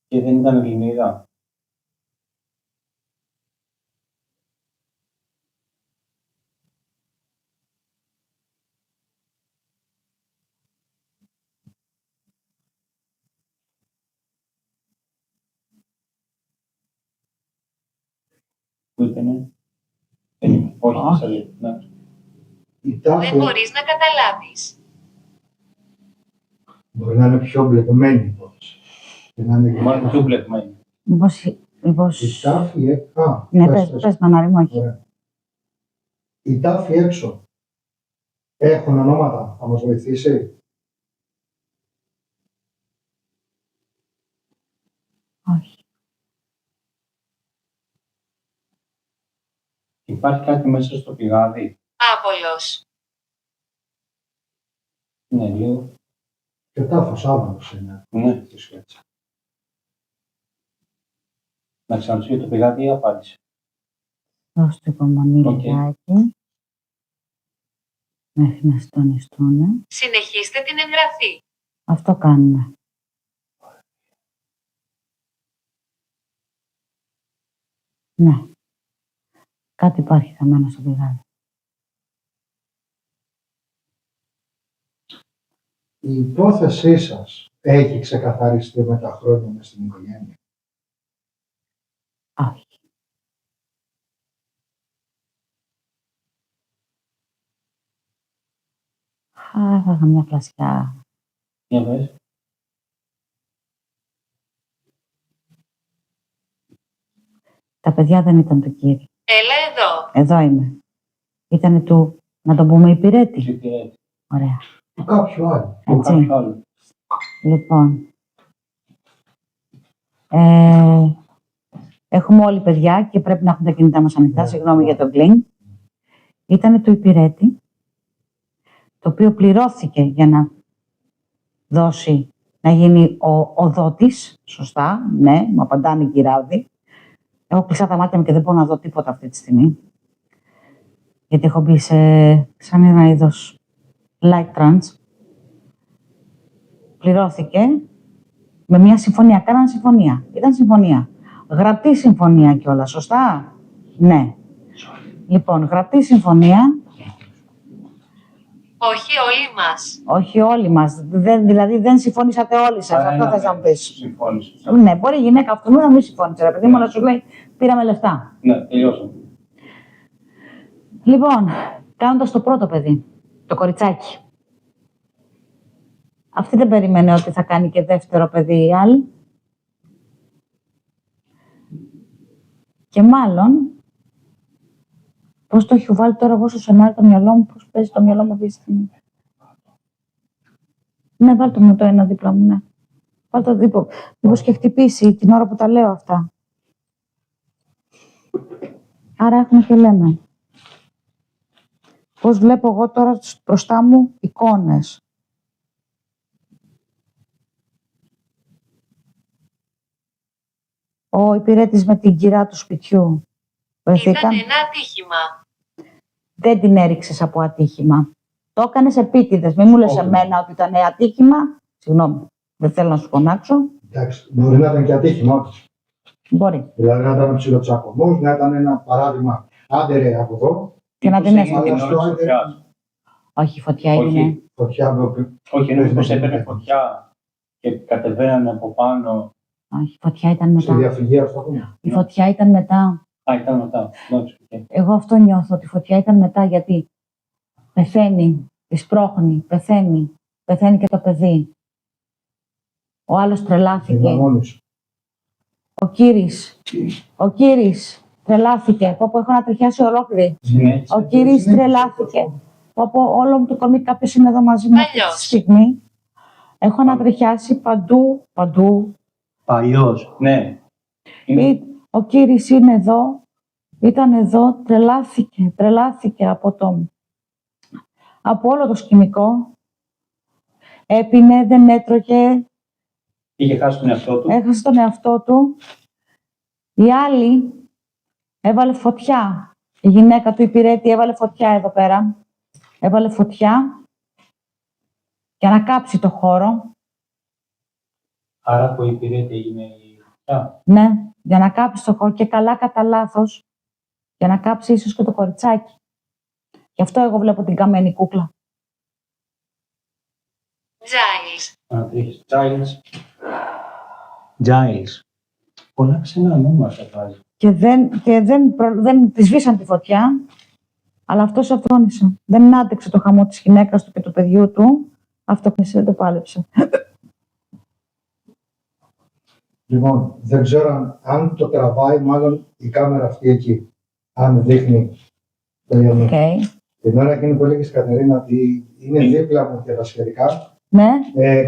Και δεν ήταν Ελληνίδα. Που ήτανε. Όχι, Όχι. Θεσσαλονίκη. Ναι. Η τάφη Δεν μπορείς να καταλάβεις. μπορεί να είναι πιο μπλεκμένη υπόθεση. Και να είναι Μάλλον πιο μπλεκμένη. Μήπως... Η τάφη Ναι, πες Μανάρη μου, όχι. Ωραία. Η τάφη έξω έχουν ονόματα, θα μας βοηθήσει. Όχι. Υπάρχει κάτι μέσα στο πηγάδι. Άβολος. Ναι, λίγο. Και τάφος άβαλος είναι. Ναι. Τι σχέση. Να ξαναρωτήσω για το πηγάδι ή απάντησε. Δώσ' του υπομονή Οκ. λιγάκι. Μέχρι να συντονιστούν. Συνεχίστε την εγγραφή. Αυτό κάνουμε. Ναι. Κάτι υπάρχει θαμμένο στο πηγάδι. Η υπόθεσή σας έχει ξεκαθαριστεί με τα χρόνια μες στην οικογένεια? Όχι. Έφαγα μια φλασιά. Για πες. Τα παιδιά δεν ήταν το κύρι. Έλα εδώ. Εδώ είμαι. Ήτανε του, να το πούμε, υπηρέτη. Υπηρέτη. Ωραία. Του κάποιου άλλου. Του Έτσι. κάποιου άλλου. Λοιπόν. Έχουμε όλοι παιδιά και πρέπει να έχουμε τα κινητά μας ανοιχτά. Ναι. Συγγνώμη για το γκλινγκ. Ήτανε του υπηρέτη, το οποίο πληρώθηκε για να δώσει, να γίνει ο δότης. Σωστά, ναι, μου απαντάνε οι κυράουδοι. Έχω κλειστά τα μάτια μου και δεν μπορώ να δω τίποτα αυτή τη στιγμή. Γιατί έχω μπει σαν ένα είδος light trance. Πληρώθηκε με μια συμφωνία. Κάναν συμφωνία. Ήταν συμφωνία. Γραπτή συμφωνία κιόλας, σωστά. Ναι. Λοιπόν, γραπτή συμφωνία. Όχι όλοι μας. Όχι όλοι μας. Δηλαδή δεν συμφωνήσατε όλοι σας. Αυτό θες να μου πεις. Συμφώνησε. Ναι, μπορεί η γυναίκα αυτού να μην συμφώνησε. Ρε παιδί μου, αλλά σου λέει πήραμε λεφτά. Ναι, τελειώσαμε. Λοιπόν, κάνοντας το πρώτο παιδί, το κοριτσάκι. Αυτή δεν περίμενε ότι θα κάνει και δεύτερο παιδί η άλλη. Και μάλλον, πώς το έχει βάλει τώρα εγώ στο σενάριο το μυαλό μου, πώς παίζει το μυαλό μου αυτή τη στιγμή. Ναι, βάλτε μου το ένα δίπλα μου, ναι. Βάλτε το δίπλα. Μήπως και χτυπήσει την ώρα που τα λέω αυτά. Άρα έχουμε και λέμε. Πώς βλέπω εγώ τώρα μπροστά μου εικόνες. Ο υπηρέτης με την κυρά του σπιτιού. Βρεθήκαν. Ήταν ένα ατύχημα. Δεν την έριξες από ατύχημα. Το έκανες επίτηδες. Μην μου λες Όχι. εμένα ότι ήταν ατύχημα. Συγγνώμη, δεν θέλω να σου φωνάξω. Εντάξει, μπορεί να ήταν και ατύχημα, όντως. Μπορεί. Δηλαδή να ήταν ένα ψιλοτσακωμός, να ήταν ένα παράδειγμα, άντε ρε από εδώ, Και να την Έγινε έσπαγε. την ώρα της φωτιάς. Όχι, η φωτιά Όχι. είναι. φωτιά με Όχι, εννοείς πως έπαιρνε φωτιά και κατεβαίνανε από πάνω. Όχι, η φωτιά ήταν στη μετά. διαφυγή, ας το πούμε. Η φωτιά ήταν μετά. Α, ήταν μετά. Εντάξει, οκ. Εγώ αυτό νιώθω, ότι η φωτιά ήταν μετά, γιατί πεθαίνει, τη σπρώχνει, πεθαίνει. Πεθαίνει και το παιδί. Ο άλλος Είναι τρελάθηκε. μόνη σου. Ο Κύρις τρελάθηκε. Πω έχω να τριχιάσει ολόκληρη. Συνέχισε. Ο Κύρις τρελάθηκε. Πω όλο μου το κορμί κάποιος είναι εδώ μαζί μου αυτή τη Αλλιώς. στιγμή. Έχω ανατριχιάσει παντού. Παλιός, ναι. Είναι- Ο Κύρις είναι εδώ, ήταν εδώ, τρελάθηκε από όλο το σκηνικό. Έπινε, δεν έτρωγε, Είχε χάσει τον εαυτό του. έχασε τον εαυτό του. Η άλλη έβαλε φωτιά. Η γυναίκα του υπηρέτη έβαλε φωτιά εδώ πέρα. Έβαλε φωτιά για να κάψει το χώρο. Άρα που υπηρέτη έγινε η φωτιά. Ναι, για να κάψει το χώρο και καλά κατά λάθος, για να κάψει ίσως και το κοριτσάκι. Γι' αυτό εγώ βλέπω την καμένη κούκλα. Giles. Ανατρίχεις. Giles. Πολλά ξένα ονόματα βάζει. Και δεν τη σβήσαν τη φωτιά, αλλά αυτός αυτόνισε. Δεν άντεξε το χαμό της γυναίκας του και του παιδιού του. Αυτόνισε, δεν το πάλεψε. Λοιπόν, δεν ξέρω αν το τραβάει, μάλλον η κάμερα αυτή εκεί. Αν δείχνει το ιονί. Okay. Την ώρα εκείνη που έλεγες, Κατερίνα, ότι είναι δίπλα μου και τα σφαιρικά, Ναι,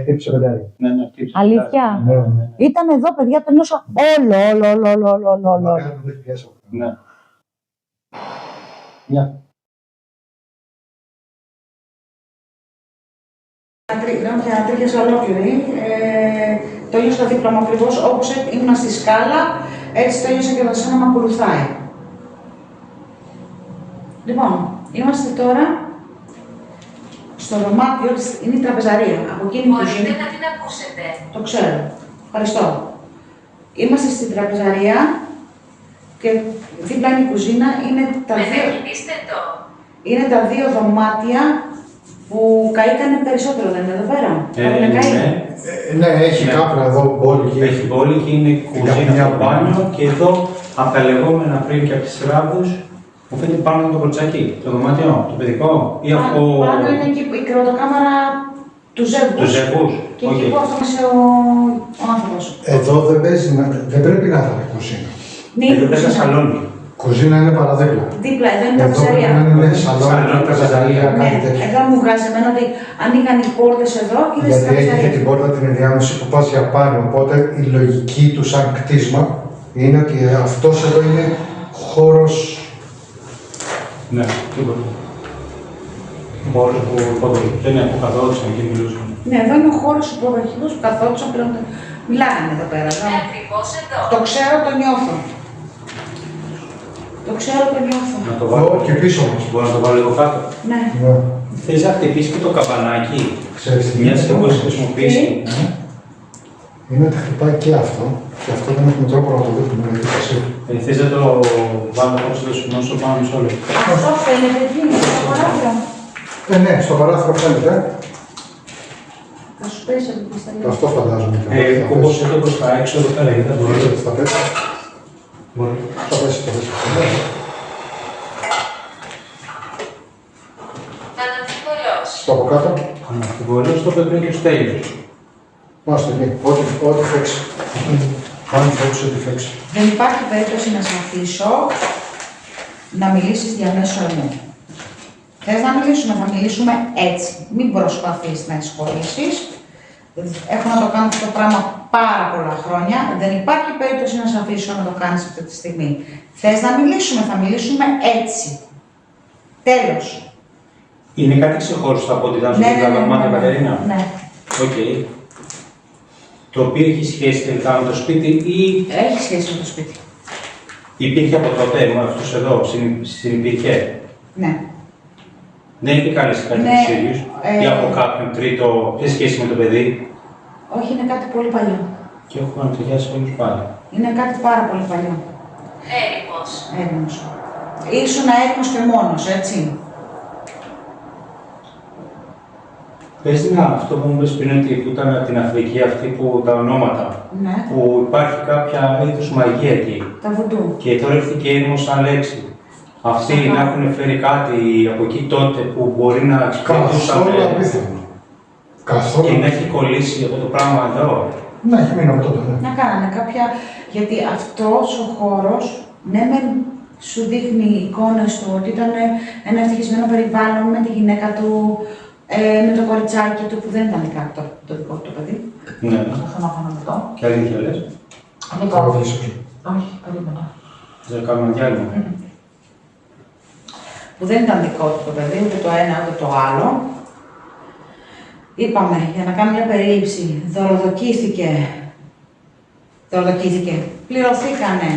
χτύπησε πεντάρι. Ναι, χτύπησε. αλήθεια. Ναι. Ήταν εδώ, παιδιά, το νιώσα όλο. Μακάρι να δεν πιέσω. Ναι. Μια. Και ανατρίχιασα ολόκληρη. Το ένιωσα δίπλα μου ακριβώς όπως ήμουν στη σκάλα, έτσι το ένιωσα και εδώ σαν να με ακολουθάει. Λοιπόν, είμαστε τώρα στο δωμάτιο, είναι η τραπεζαρία. Από εκείνη που Μπορείτε ζει- να την ακούσετε. Το ξέρω. Ευχαριστώ. Είμαστε στην τραπεζαρία Και δίπλα είναι η κουζίνα, είναι τα δύο δωμάτια που καήκανε περισσότερο, δεν είναι εδώ πέρα. Έχουν καεί. Ναι, έχει κάπρα εδώ, μπόλικη. Έχει μπόλικη, είναι κουζίνα από πάνω και εδώ από τα λεγόμενα πριν και από τις ράβους μου φαίνεται πάνω το κορτσάκι, το δωμάτιο, το παιδικό ή αυτό. Πάνω είναι εκεί η κρεβατοκάμαρα του ζεύγους. Του ζεύγους. Και εκεί που αυτόμασε ο άνθρωπος. Εδώ δεν πρέπει να είναι κουζίνα. Ναι, Εδώ πέρα σαλόνι. Κουζίνα είναι παραδίπλα. Δίπλα, εδώ είναι τα Εδώ πρέπει πιζαρία. να είναι σαλόνι, καζαρία, Ναι, κάτι τέτοιο. εδώ μου βγάζει εμένα ότι ανοίγαν οι πόρτες εδώ και είδες Γιατί τα έχει και πιζαρία. την πόρτα την ενδιάμεση που πας για πάνω. Οπότε η λογική του σαν κτίσμα είναι ότι αυτός εδώ είναι χώρος. Ναι, τίποτα. Χώρος που δεν είναι που καθόντουσαν και μιλούσαν. Ναι, εδώ είναι ο χώρος του προβαρχικού που καθόντουσαν πλέον. Μιλάγανε εδώ πέρα. Εδώ. Ακριβώς εδώ. Το ξέρω, το νιώθω. Το ξέρω, το νιώθω. Να το βάλω Εδώ και πίσω μας. Μπορώ να το βάλω λίγο κάτω. Ναι. Ναι. Θες να χτυπήσει και το καμπανάκι, Ξέρεις τι μιας και είναι. μπορείς να χρησιμοποιήσει. Είναι ότι χτυπάει και αυτό. Και αυτό δεν έχουμε τρόπο να το δούμε με διαδικασία. Θες να το βάλω όπως το σημείο στο πάνω μισό λεπτό. Αυτό φαίνεται εκεί, στο παράθυρο. Ναι, στο παράθυρο φαίνεται. Θα σου πέσει από τη σταλιά. Αυτό φαντάζομαι. Όπως εδώ προς τα έξω, εδώ πέρα, γιατί δεν μπορώ. Μπορείτε στα πέσει. Μπορεί. Θα πέσει, θα πέσει. Αναμφιβολός. Στο από κάτω. Αναμφιβολώς το πρέπει και στο τέλος. Μάστε εκεί. Ό,τι φέξει. Αν φέξει, ό,τι φέξει. Δεν υπάρχει περίπτωση να σε αφήσω να μιλήσεις διαμέσου μου. Θες να μιλήσουμε, θα μιλήσουμε έτσι. Μην προσπαθείς να εισχωρήσεις. Έχω να το κάνω αυτό το πράγμα πάρα πολλά χρόνια. Δεν υπάρχει περίπτωση να σε αφήσω να το κάνεις αυτή τη στιγμή. Θες να μιλήσουμε, θα μιλήσουμε έτσι. Τέλος. Είναι κάτι ξεχωριστό από ό,τι ήταν στο δωμάτιο, Κατερίνα. Ναι. Οκ. Το οποίο έχει σχέση τελικά με το σπίτι ή Έχει σχέση με το σπίτι. υπήρχε από τότε μόνο αυτός εδώ, συνυπήρχε. Ναι. Δεν είχε καλέσει κάτι Ναι, τους ίδιους ή από κάποιον τρίτο σε σχέση με το παιδί. Όχι, είναι κάτι πολύ παλιό. Και έχω ανατριχιάσει όλους πάλι. Είναι κάτι πάρα πολύ παλιό. Έρημος. Έρημος. Ήσουν έρημος και μόνος, έτσι. Πες την αυτό που μου πες πριν ότι που ήταν από την Αφρική αυτή που τα ονόματα, Ναι. που υπάρχει κάποια είδους μαγεία εκεί Τα βουντού. και τώρα ήρθε και έρημος σαν λέξη. Αυτοί να έχουν φέρει κάτι από εκεί τότε που μπορεί να εξυπηρετούσαν Καθόλου απίθανο. Καθόλου. και να έχει κολλήσει αυτό το πράγμα εδώ. Να έχει μείνει από τότε. Ναι. Να κάνανε κάποια. Γιατί αυτός ο χώρος, ναι, μεν σου δείχνει εικόνες του ότι ήταν ένα ευτυχισμένο περιβάλλον με τη γυναίκα του, με το κοριτσάκι του που δεν ήταν κάτι το δικό του το παιδί. Ναι. Αυτό να κάνω αυτό. Και αλήθεια λες. Παραδείσου. Όχι, περίμενα. Δεν κάνουμε διάλειμμα. Που δεν ήταν δικό του το παιδί, ούτε το ένα ούτε το άλλο. Είπαμε, για να κάνω μια περίληψη, δωροδοκήθηκε. Πληρωθήκανε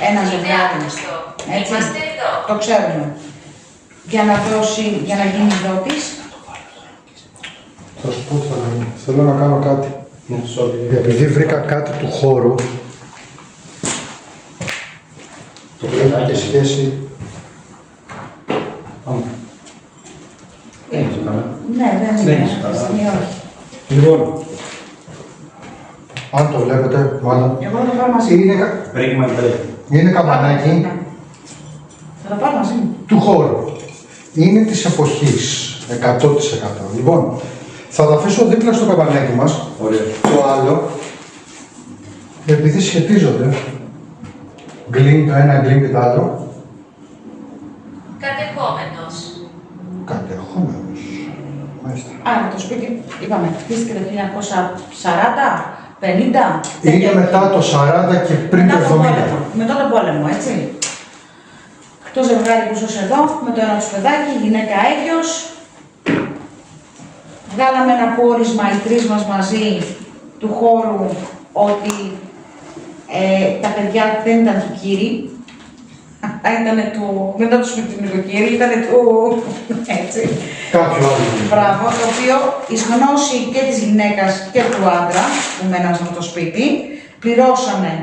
ένα Είναι ζευγάρι. άγνωστο. Έτσι. Είμαστε εδώ. Το ξέρουμε. Για να γίνει δότης. Θα σου πω τι θα κάνω. Θέλω να κάνω κάτι. Ναι, sorry. Επειδή βρήκα κάτι του χώρου, Το έχει και πλατάκι. σχέση. Πάμε. Δεν έχει καλά. Ναι, δεν Δεν είναι. έχει καλά. Αυτή τη στιγμή όχι. Λοιπόν, αν το βλέπετε, μάλλον. Εγώ θα το πάρω μαζί μου. Ρίγμα break. Είναι καμπανάκι Ναι. Θα το πάρω μαζί μου. του χώρου. Είναι της εποχής, 100%. Λοιπόν, θα το αφήσω δίπλα στο καμπανάκι μας. Ωραία. Το άλλο, επειδή σχετίζονται, γκλίνει το ένα, γκλίνει το άλλο, Κατεχόμενος. κατεχόμενος. Μάλιστα. Άρα το σπίτι, είπαμε, χτίστηκε το 1940, 50. Είναι μετά το 40 και πριν το 70. Μετά τον πόλεμο, έτσι. Το ζευγάρι που ζούσε εδώ, με το ένα του παιδάκι, η γυναίκα έγκυος. Βγάλαμε ένα πόρισμα οι τρεις μας μαζί του χώρου ότι τα παιδιά δεν ήταν του κύρι. Δεν ήταν του σπιτιού νοικοκύρη, ήταν του. Έτσι. Κάποιο άλλο. Μπράβο, το οποίο εις γνώση και της γυναίκας και του άντρα που μέναν σε αυτό το σπίτι, πληρώσανε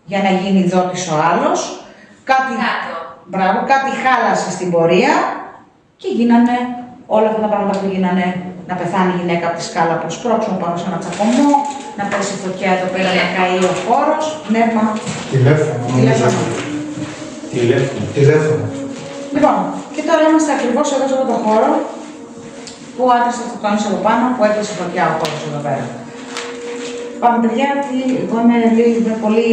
για να γίνει δότης ο άλλος, κάτι, Κάτω. μπράβο, κάτι χάλασε στην πορεία και γίνανε όλα αυτά τα πράγματα που γίνανε. Να πεθάνει η γυναίκα από τη σκάλα από σπρώξιμο πάνω σε ένα τσακωμό, να πέσει φωτιά εδώ πέρα, να καεί ο χώρος, πνεύμα. Τηλέφωνο. Τηλέφωνο. Τηλέφωνο. Λοιπόν, και τώρα είμαστε ακριβώς εδώ σε αυτό το χώρο που άτρεσε το τόνισε από πάνω, που έπεσε φωτιά ο χώρος εδώ πέρα. Πάμε παιδιά, εγώ είμαι πολύ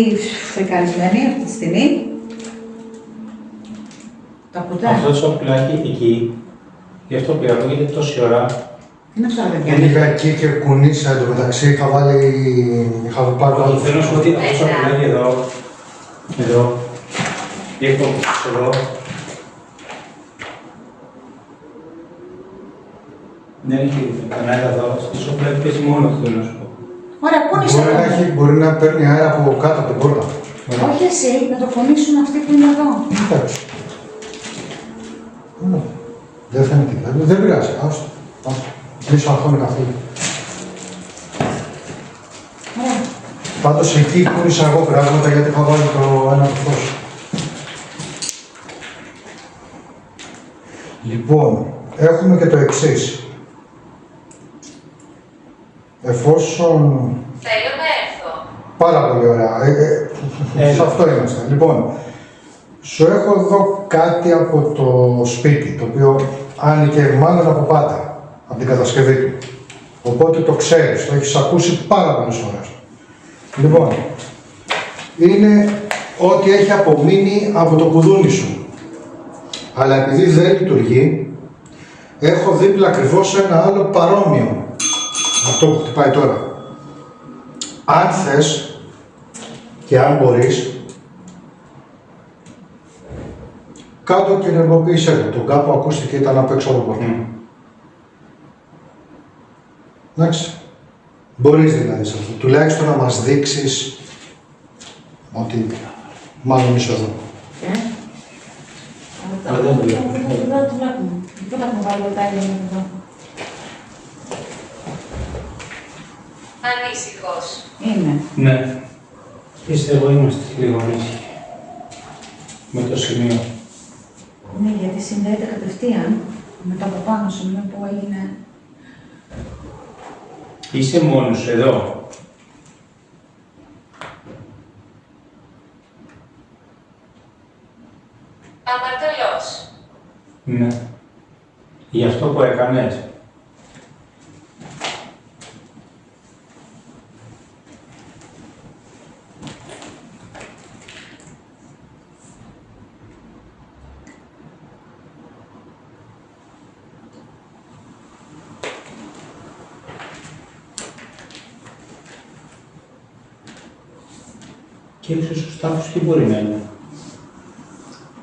φρικαρισμένη αυτή τη στιγμή. Τα ακούτε? Αυτό το σοπλάκι εκεί, γι' αυτό πήρα, ακούγεται τόση ώρα. Τι είναι αυτά τα παιδιά? Πήγα εκεί και κουνήσα εντωμεταξύ, είχα πάρει Όχι, θέλω να σου πω ότι αυτό το σοπλάκι εδώ, έχω εδώ. Δεν έχει κανένα εδώ, στο σοπλάκι πέσει μόνο, θέλω να σου πω. Ωραία, κούνησε το. Μπορεί να παίρνει αέρα από κάτω από την πόρτα. Όχι εσύ, να το κονίσουν αυτοί που είναι εδώ. Εντάξει. Δεν φαίνεται. Δεν πειράζει. Άστο. Μη σου αγχώνει καθόλου. Ωραία. Πάντως εκεί κούνησα εγώ πράγματα γιατί είχα βάλει το ένα το φως. Λοιπόν, έχουμε και το εξής. Εφόσον... Θέλω να έρθω. Πάρα πολύ ωραία. Σε αυτό είμαστε. Λοιπόν, σου έχω εδώ κάτι από το σπίτι, το οποίο άνοιγε μάλλον από πάντα, από την κατασκευή του. Οπότε το ξέρεις, το έχεις ακούσει πάρα πολλές φορές. Λοιπόν, είναι ό,τι έχει απομείνει από το κουδούνι σου. Αλλά επειδή δεν λειτουργεί, έχω δίπλα ακριβώς ένα άλλο παρόμοιο. Αυτό που χτυπάει τώρα. Αν θες και αν μπορείς, κάτω και ενεργοποίησέ το. Τον κάπου ακούστηκε ήταν απ' έξω από το πορτί. Εντάξει. Μπορείς δηλαδή σε αυτό. Τουλάχιστον να μας δείξεις ότι μάλλον είσαι εδώ. Αλλά δεν το βλέπω. Δεν το βλέπουμε. Δεν τα έχουμε βάλει τα ίδια εδώ. Ανήσυχος. Είναι. Ναι. Πιστεύω είμαστε λίγο ανήσυχοι. Με το σημείο. Ναι, γιατί συνδέεται κατευθείαν με το από πάνω σημείο που έγινε. Είσαι μόνος σου εδώ. Αμαρτωλός. Ναι. Γι' αυτό που έκανες. Και ίσως ο Σταύρος τι μπορεί να είναι.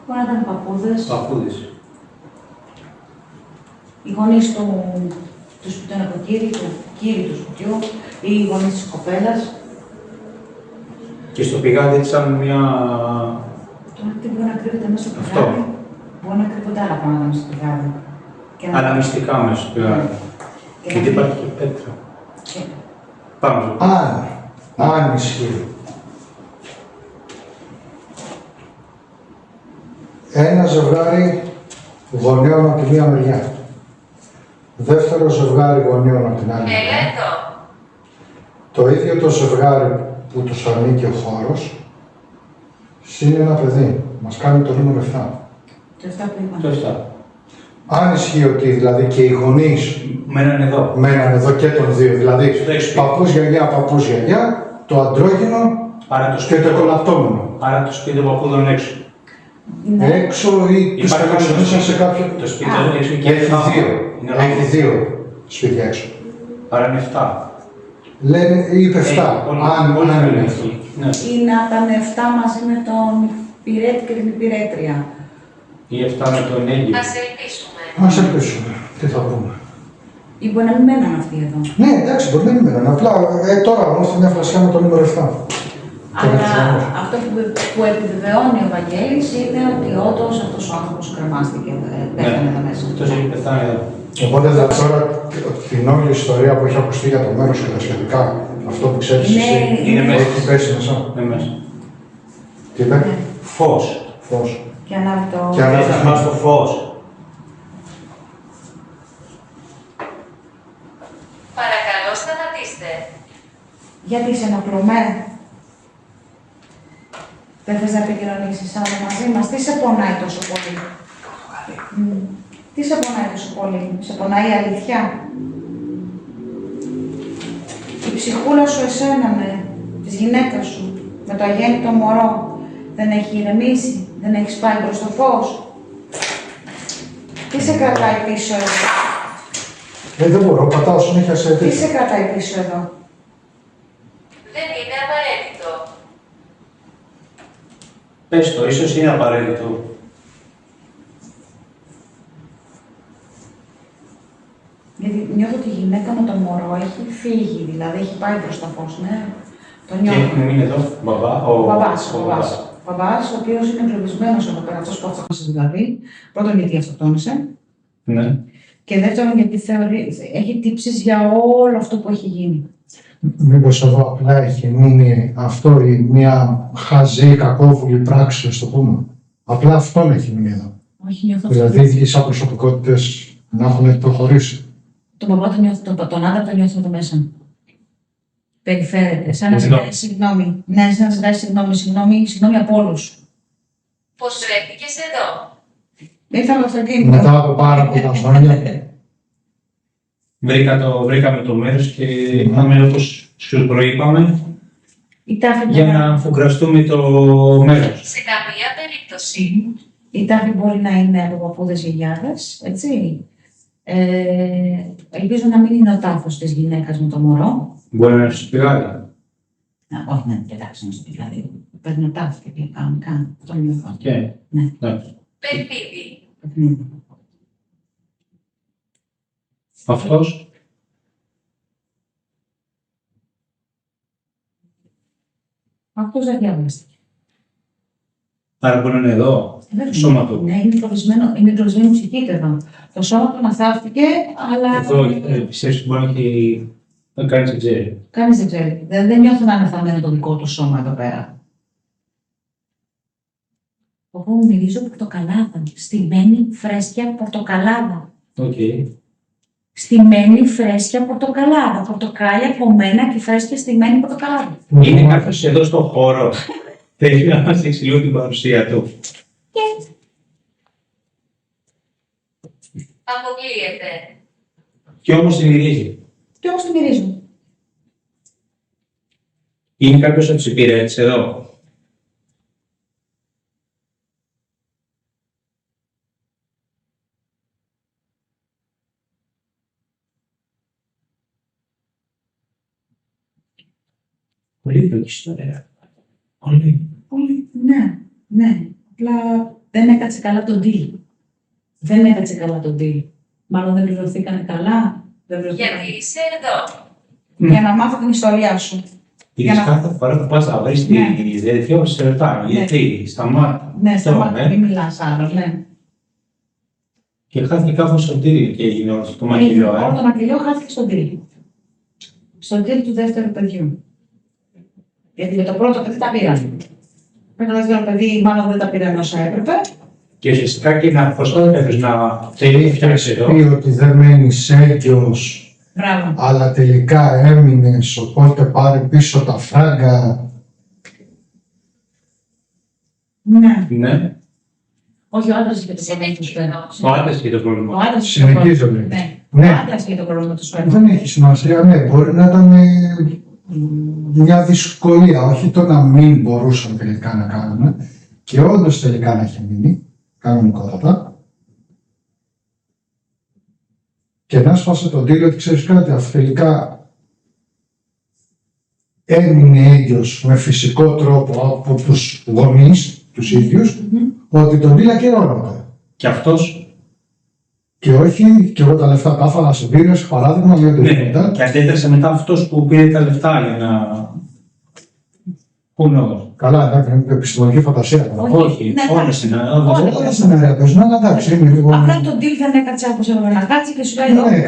Μπορεί να ήταν παππούδες, Παππούδης. οι γονείς του σπιτιού νοικοκύρη, του κύριου του σπιτιού, ή οι γονείς της κοπέλας. Και στο πηγάδι έτσι σαν μια... Τώρα τι μπορεί να κρύβεται μέσα στο Αυτό. πηγάδι. Μπορεί να κρύβονται άλλα πράγματα μέσα στο πηγάδι. Και να- άλλα μυστικά μέσα στο πηγάδι. και να- Γιατί υπάρχει και πέτρα. και- Πάμε. Αν ισχύει. Ένα ζευγάρι γονέων από τη μία μεριά. Δεύτερο ζευγάρι γονέων από την άλλη Έλα μεριά. εδώ. Το ίδιο το ζευγάρι που τους ανήκει ο χώρος, συν ένα παιδί. Μας κάνει το νούμερο 7. Το 7 που είπα. Το 7. Αν ισχύει ότι δηλαδή και οι γονείς Μέναν εδώ. μέναν εδώ και των δύο, δηλαδή Στο έξω. παππούς γιαγιά, το αντρόγυνο Άρα το και σπίτι, το κολαπτόμενο. άρα το σπίτι των παππούδων έξω. Ναι. Έξω ή τους Υπάρχει καταξιονίσαν σε κάποιο... Το σπίτι Α, των έξω και Έχει δύο. Είναι Έχει ράβο. δύο σπίτια έξω. Άρα είναι 7. Λένε, είπε 7. Αν είναι αυτό. Ναι. Ή να ήταν 7 μαζί με τον υπηρέτη και την υπηρέτρια. Ή 7 με τον έγκυο. Ας ελπίσουμε. Ας ελπίσουμε. Τι θα πούμε. Ή μπορεί να μην μέναν αυτοί εδώ. Ναι, εντάξει, μπορεί να μην μένουν. Απλά τώρα όμως μια φλασιά με το νούμερο 7. Αλλά αυτό που επιβεβαιώνει ο Βαγγέλης είναι ότι όντως αυτός ο άνθρωπος κρεμάστηκε, πέθανε εδώ μέσα. Αυτός έχει πεθάνει εδώ. Οπότε δηλαδή τώρα την όλη ιστορία που έχει ακουστεί για το μέρος και τα σχετικά, αυτό που ξέρεις Είναι- εσύ, είναι μέσα. έχει πέσει μέσα. Είναι μέσα. Τι είπε? Ναι. Φως. Φως. Και ανάβει το. Και ανάβει. Μέσα μας το φως. Παρακαλώ σταματήστε. Γιατί σε ενοχλούμε. Δεν θες να επικοινωνήσεις άλλο μαζί μας. Τι σε πονάει τόσο πολύ. Τι σε πονάει τόσο πολύ. Σε πονάει η αλήθεια. Η ψυχούλα σου εσένα, της γυναίκας σου, με το αγέννητο μωρό, δεν έχει ηρεμήσει, δεν έχεις πάει προς το φως. Τι σε κρατάει πίσω εδώ. Δεν μπορώ, πατάω συνέχεια σε Τι σε κρατάει πίσω εδώ. Δεν είναι απαραίτητο. Πες το, ίσως είναι απαραίτητο. Γιατί νιώθω ότι η γυναίκα με το μωρό έχει φύγει, δηλαδή έχει πάει προς το φως, ναι. Το Και νιώθω. έχουμε μείνει εδώ, μπαμπά, Ο μπαμπάς, ο ο μπαμπάς, ο οποίος είναι εγκλωβισμένος εδώ πέρα, αυτός που αυτοκτόνησε δηλαδή. Πρώτον, γιατί αυτοκτόνησε. Ναι. Και δεύτερον, γιατί έχει τύψεις για όλο αυτό που έχει γίνει. Μήπως εδώ απλά έχει μείνει αυτό ή μια χαζή κακόβουλη πράξη, ας το πούμε. Απλά αυτόν έχει μείνει εδώ. Όχι, νιώθω αυτό. Δηλαδή οι σαν προσωπικότητες να έχουν προχωρήσει. Τον μπαμπά τον νιώθω, τον άντρα τον νιώθω εδώ μέσα. Περιφέρεται, σαν να ζητάει συγγνώμη. Ναι, σαν να ζητάει συγγνώμη από όλους. Πώς βρέθηκες εδώ. Ήρθα με αυτοκίνητο. Μετά από πάρα πολλά χρόνια. Βρήκαμε το μέρος και πάμε όπως σου προείπαμε Η τάφη για να αφουγκραστούμε το μέρος. Σε καμία περίπτωση. Η τάφη μπορεί να είναι από παππούδες γιαγιάδες, έτσι. Ελπίζω να μην είναι ο τάφος της γυναίκας με το μωρό. Μπορεί να είναι στο πηγάδι. Όχι, ναι, κοιτάξτε, δηλαδή. Παίρνει ο τάφο και κανονικά. Αυτό νιώθω. Και, Ναι. εντάξει. Παιχνίδι. Παιχνίδι. Αυτός, Αυτός δεν διαβάστηκε. άρα μπορεί να είναι εδώ, το σώμα του. Ναι, είναι εγκλωβισμένη ψυχή του εδώ. Το σώμα του μαθάφτηκε, αλλά. Εδώ πιστεύεις ότι μπορεί να κάνει δεν ξέρει. Κανείς δεν ξέρει. Δεν νιώθω να είναι θαμμένο το δικό του σώμα εδώ πέρα. Εγώ μου μυρίζω πορτοκαλάδα. Στημένη φρέσκια πορτοκαλάδα. Οκ. Στημένη φρέσκια πορτοκαλάδα. Πορτοκάλια κομμένα και φρέσκια στημένη πορτοκαλάδα. Είναι κάποιος εδώ στον χώρο. Θέλει να μας δείξει λίγο την παρουσία του. Αποκλείεται. Και όμως την μυρίζει. Και όμως τη μυρίζω. Είναι κάποιος από τους υπηρέτες εδώ. Πολύ λίγη ιστορία. Πολύ. Ναι, ναι. Απλά δεν έκατσε καλά τον deal. Δεν έκατσε καλά τον deal. Μάλλον δεν πληρωθήκανε καλά. Δεν πληρωθήκανε. Γιατί είσαι εδώ. Για να μάθω την ιστορία σου. Είδες Για να- κάθε φορά που πας να βρεις Ναι. τη διαδικασία όπως σε ρωτάει. Ναι. Γιατί, σταμάτα. Ναι, Αυτό, σταμάτα, μην μιλάς άλλο, ναι. Και χάθηκε κάπως στον τύρι και έγινε όλο το μακελιό, Όλο το μακελιό χάθηκε στον deal. Στον deal του δεύτερου παιδιού. Γιατί με το πρώτο παιδί τα πήραν. Με το δεύτερο παιδί μάλλον δεν τα πήραν όσα έπρεπε. Και ουσιαστικά και να προσπαθείς να θέλει να φτιάξει εδώ. Πει ότι δεν μένεις έγκυος, Μπράβο. αλλά τελικά έμεινες, οπότε πάρε πίσω τα φράγκα. Ναι. Ναι, Όχι, ο άντρας είχε το πρόβλημα του σπέρματος. ο άντρας είχε το Ο πρόβλημα. άντρας είχε το Συνεχίζω, πρόβλημα. λέει. Ναι. Ναι. Ο άντρας είχε το πρόβλημα του σπέρματος. Δεν έχει σημασία, ναι, μπορεί να ήταν μια δυσκολία, όχι το να μην μπορούσαν τελικά να κάνουν και όντως τελικά να έχει μείνει, κανονικότατα. Και να σπάσε τον τύλο ότι ξέρεις κάτι, αυτό τελικά έμεινε έγκυος με φυσικό τρόπο από τους γονείς, τους ίδιους, ότι τον τύλα και όρματα. Και αυτός, Και όχι, και εγώ τα λεφτά τα έφαγα σε πύρες, παράδειγμα, για το ναι, μετά. και αντέδρασε μετά αυτός που πήρε τα λεφτά για να... Πού νόμος. Καλά, εντάξει, είναι επιστημονική φαντασία. τώρα. Όχι, Ναι, όλες είναι. Όλα στην area παίζουν, αλλά εντάξει, είναι λίγο. Απλά τον deal δεν έκατσε όπως έπρεπε να κάτσει και σου λέει Ναι,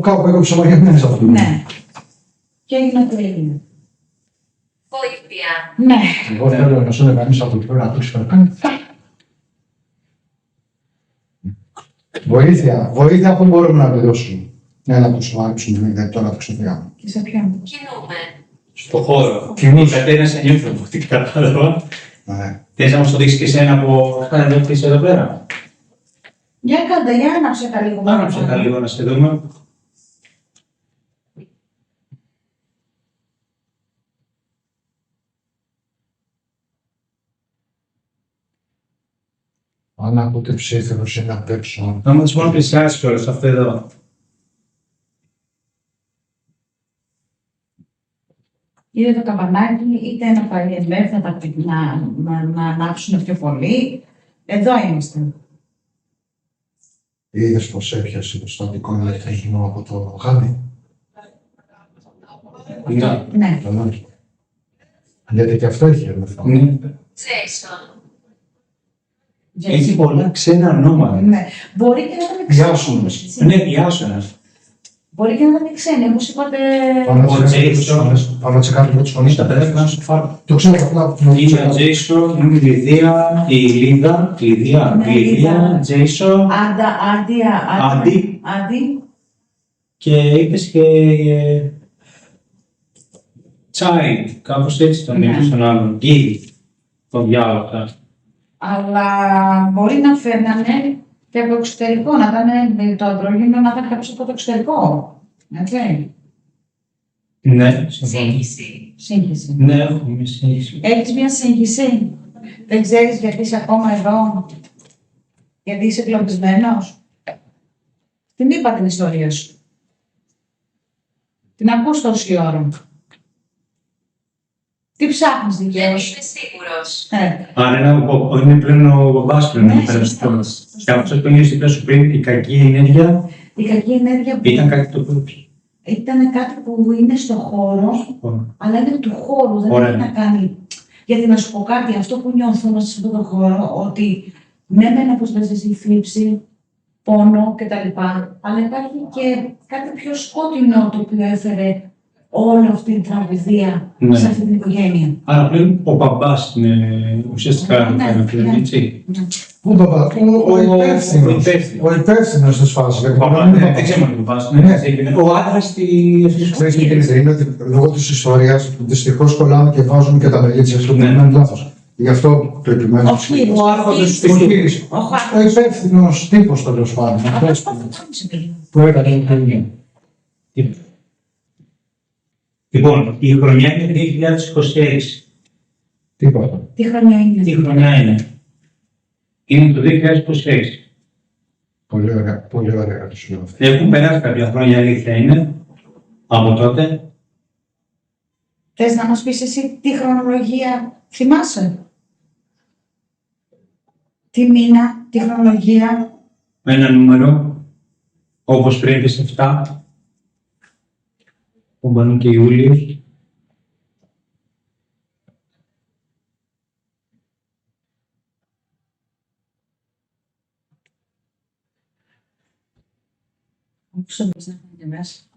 κάπου έκοψε μαγεμένες αυτό. ναι. Και έγινε ό,τι έγινε. Βοήθεια. Ναι. Εγώ θέλω να σου λέει κανείς από την πέρα του κάνει. Βοήθεια που μπορούμε να δώσουμε. Ένα από του άρεψουμε, γιατί τώρα το ξεφύγαμε. Και σε ποιον. Κινούμε. Στο χώρο. Κοινούς. Η Κατέρινα σε νιώθει από ό,τι κατάλαβα. Ναι. Θες να μας το δείξεις και εσένα από αυτά εδώ που είσαι εδώ πέρα. Για κάντε, για άναψε τα λίγο. Άναψε τα λίγο να σε δούμε. Αν ακούτε ψήθυρος είναι απ' έξω. Να μας μόνο πλησιάσεις κιόλας αυτό εδώ. Είτε το καμπανάκι, είτε ένα φαϊρwerk να ανάψουν πιο πολύ. Εδώ είμαστε. Είδες πως έπιασε το στατικό ηλεκτρικό από το γάδι. Ναι. Ναι. Καλά. Γιατί και αυτό έχει ελευθερία. Ναι. Jason. Έχει πολλά ξένα ονόματα. Ναι. Μπορεί και να ήταν Πιάσουμε. Ναι, Ιάσονας. Μπορεί και να ήταν ξένοι, όπως είπατε. Πάμε να τσεκάρουμε τις φωνές. Τα παιδάκια να σου φάρω. Το ξέρω απλά. Είναι ο Τζέισον, είναι η Λιδία, η Λίδα, Ναι, Λίδα. Τζέισον, Άντι. και είπες και Child, κάπως έτσι τον Ναι. είπες τον άλλον. Γκίλ, τον διάλογο. Αλλά μπορεί να φέρνανε και από το εξωτερικό, να ήταν το αντρόγυνο, να ήταν κάποιος από το εξωτερικό. Έτσι. Ναι, συμφωνώ. Σύγχυση. Σύγχυση. Ναι, έχουμε μια σύγχυση. Έχεις μια σύγχυση. Δεν ξέρεις γιατί είσαι ακόμα εδώ. Γιατί είσαι εγκλωβισμένος. Την είπα την ιστορία σου. Την ακούς τόση ώρα. Τι ψάχνεις Δεν δικαίως. είμαι σίγουρος. Άρα είναι πλέον ο μπαμπάς πλέον. Ναι, εκεί πέρα σωστά. στο χώρο. Και αυτό που είπες σου πριν, η κακή ενέργεια Η κακή ενέργεια που ήταν κάτι το οποίο. ήταν κάτι που είναι στο χώρο, αλλά είναι του χώρου, δεν Ωραία. έχει να κάνει. Γιατί να σου πω κάτι, αυτό που νιώθω μέσα σε αυτόν τον χώρο, ότι ναι, μεν αποσπέζεσαι η θλίψη, πόνο κτλ. Αλλά υπάρχει και κάτι πιο σκότεινο το οποίο έφερε όλη αυτή την τραγωδία Ναι. σε αυτή την οικογένεια. Άρα πλέον ο μπαμπάς είναι ουσιαστικά Ναι, ένα πλέον, ναι. έτσι. Πού μπαμπά, ο υπεύθυνος. Ο υπεύθυνος της φάσης. Ο μπαμπάς, δεν ξέρουμε τι μπαμπάς είναι. Ο άντρας της Ξέρεις τι γίνεται, είναι ότι λόγω της ιστορίας δυστυχώς κολλάμε και βάζουμε και τα μελίτια στο που Ναι. είναι λάθος. Γι' αυτό το επιμένω. Ο κύριος, Ο άρχοντας ο του κύριος, Ο υπεύθυνος τύπος τέλος πάντων. Αυτός που έκανε το ίδιο. Λοιπόν, η χρονιά είναι 2026. Τίποτα. Τι χρονιά είναι. Τι χρονιά είναι? Είναι το 2026. Πολύ ωραία, πολύ ωραία το σου λέω αυτό. Έχουν περάσει κάποια χρόνια, αλήθεια είναι, από τότε. Θες να μας πεις εσύ τι χρονολογία θυμάσαι. Τι μήνα, τι χρονολογία. Με ένα νούμερο, όπως πριν τις 7, που μπαίνουν και Ιούλιος.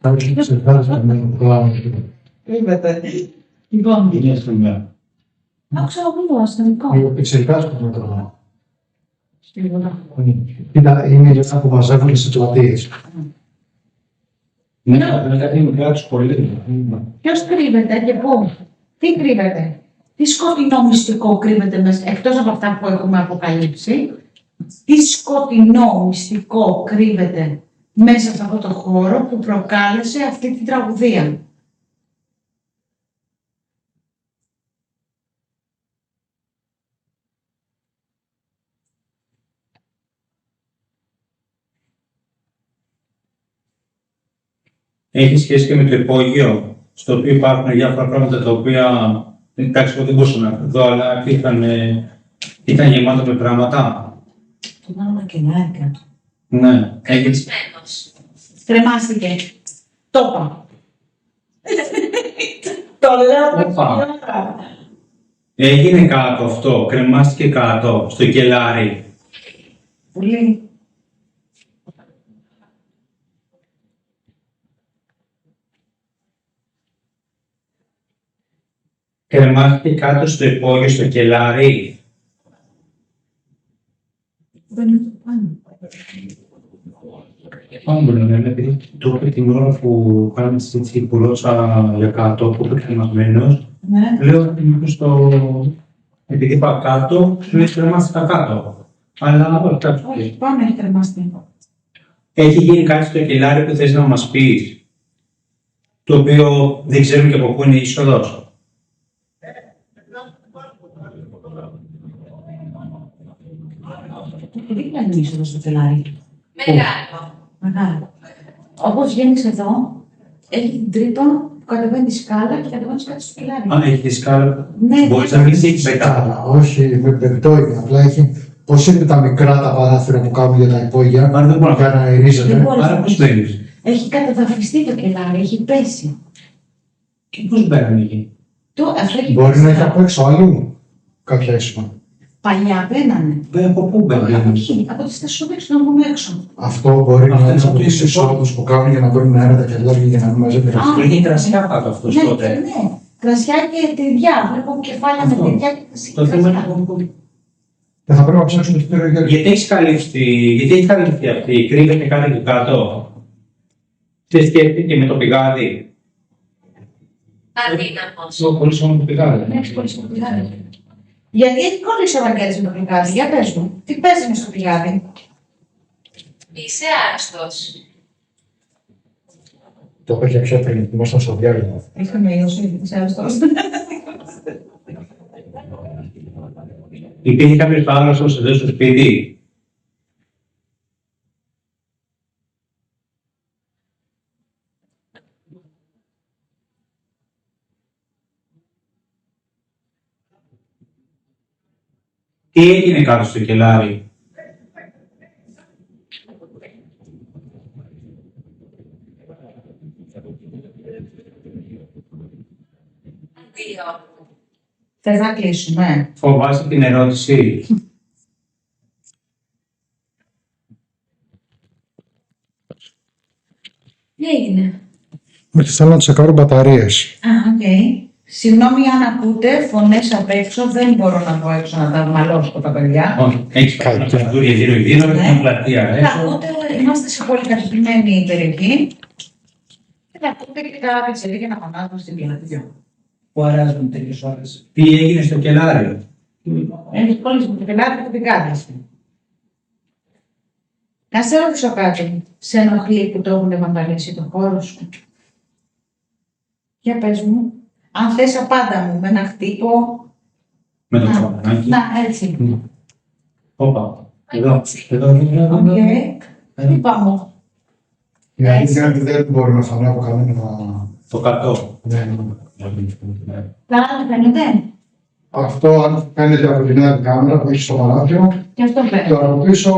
Θα ξεχάσω με το πράγμα. Λοιπόν, Είναι στιγμή. άκουσα εγώ το αστυνομικό. Εξελικάζω με το πράγμα. Κοίτα, είναι για αυτά που μαζεύουν στις πλατείες. Ναι, είναι κάτι μικρά του πολύ. Ποιος κρύβεται και πού. Τι κρύβεται. Τι σκοτεινό μυστικό κρύβεται μέσα, εκτός από αυτά που έχουμε αποκαλύψει. Τι σκοτεινό μυστικό κρύβεται μέσα σε αυτό το χώρο που προκάλεσε αυτή την τραγωδία. Έχει σχέση και με το υπόγειο, στο οποίο υπάρχουν διάφορα πράγματα τα οποία. Εντάξει, εγώ δεν μπορούσα να δω, αλλά ήταν γεμάτο με πράγματα. Το μάλλον κενάρι κάτω. Ναι, έχει. Κρεμασμένος. Κρεμάστηκε. Το είπα. Το λέω από Όπα. την ώρα. Έγινε κάτω αυτό, κρεμάστηκε κάτω, στο κελάρι. Πολύ. Κρεμάστηκε κάτω στο υπόγειο, στο κελάρι. Δεν είναι το πάνω. Πάμε μπορεί να λέμε, επειδή το είπε την ώρα που κάναμε τη συζήτηση που ρώτησα για κάτω, που είπε κρεμασμένος, Ναι. λέω ότι μήπως επειδή είπα κάτω, σου λέει κρεμάσει τα κάτω. Αλλά όχι, κάτω. Όχι, πάμε, έχει κρεμαστεί. Έχει γίνει κάτι στο κελάρι που θες να μας πεις, το οποίο δεν ξέρουμε και από πού είναι η είσοδος. Δίπλα είναι η είσοδος στο κελάρι. Μεγάλο. Μεγάλο. Όπως βγαίνεις εδώ, έχει την τρύπα που κατεβαίνει τη σκάλα και κατεβαίνεις κάτω στο κελάρι. Αν έχει τη σκάλα, Ναι. μπορείς να μην έχει πετά. Καλά, όχι, με πεπτό είναι. Απλά έχει. Πώς είναι τα μικρά τα παράθυρα που κάνουν για τα υπόγεια, Άρα δεν μπορώ να για να Δεν αερίζεται. μπορείς Άρα να πώς πεις. μπαίνεις. Έχει καταδαφιστεί το κελάρι, έχει πέσει. Και πώς μπαίνανε εκεί. Αυτό έχει Μπορεί πέσει. να έχει από έξω αλλού κάποια ίσμα. Παλιά μπαίνανε. Από πού Από μπαίνανε. εκεί, από τις στασιόδεξ να βγούμε έξω. Αυτό μπορεί Αυτό να είναι είναι από το τις ίδιο. εισόδους που κάνουν για να βρουν αέρα τα κελάρια για να μην μαζεύει Α, ρευστό. Είχε κρασιά κάτω αυτός Ναι, τότε. ναι. Κρασιά και τυριά. Βλέπω κεφάλια με Αυτό. τυριά και Το θέμα κρασιά. είναι Δεν θα πρέπει να ψάξουμε το πέρα γιατί έχει καλυφθεί αυτή, κρύβεται κάτι εκεί κάτω. Τι σκέφτηκε με το πηγάδι. Αδύναμος. Το πολύ σώμα το πηγάδι. Ναι, έχει κολλήσει το πηγάδι. Γιατί έχει κολλήσει ο Βαγγέλης με το πηγάδι. Για πες μου, τι παίζει μες στο πηγάδι. Είσαι άρρωστος. Το έχω για πιο πριν, ήμασταν στο διάλειμμα. Είχαμε ιωσή, είσαι άρρωστος. Υπήρχε κάποιος άγνωστος εδώ στο σπίτι. Τι έγινε κάτω στο κελάρι. Δύο. Θες να κλείσουμε. Φοβάσαι την ερώτηση. Τι έγινε. Όχι, θέλω να τσεκάρω μπαταρίες. Α, οκ. Συγγνώμη αν ακούτε φωνές απ' έξω, δεν μπορώ να πω έξω να τα μαλώσω τα παιδιά. Όχι, έχεις Καλά. κάποια φαντουρία γύρω-γύρω και Ναι. μια πλατεία Θα έξω. ακούτε, είμαστε σε πολύ κατοικημένη περιοχή. Και θα ακούτε και τα πετσερίκια να φωνάζουν στην πλατεία. Που αράζουν τέτοιες ώρες. Τι έγινε στο κελάρι. Έχει κόλληση με το πελάτη και το πηγάδι. Να σε ρωτήσω κάτι. Σε ενοχλεί που το έχουν βανδαλίσει το χώρο σου. Για πες μου. Αν θες απάντα μου με ένα χτύπο. Με το Να. τσαπανάκι. Να, έτσι. Όπα. Εδώ. Εδώ. Οκ. Χτύπα μου. Η αλήθεια είναι ότι δεν μπορώ να φανώ από κανένα. Το κάτω. Ναι. Καλά δεν φαίνεται. Αυτό αν φαίνεται από την άλλη κάμερα που έχει στο παράθυρο, Και αυτό και φαίνεται. από πίσω,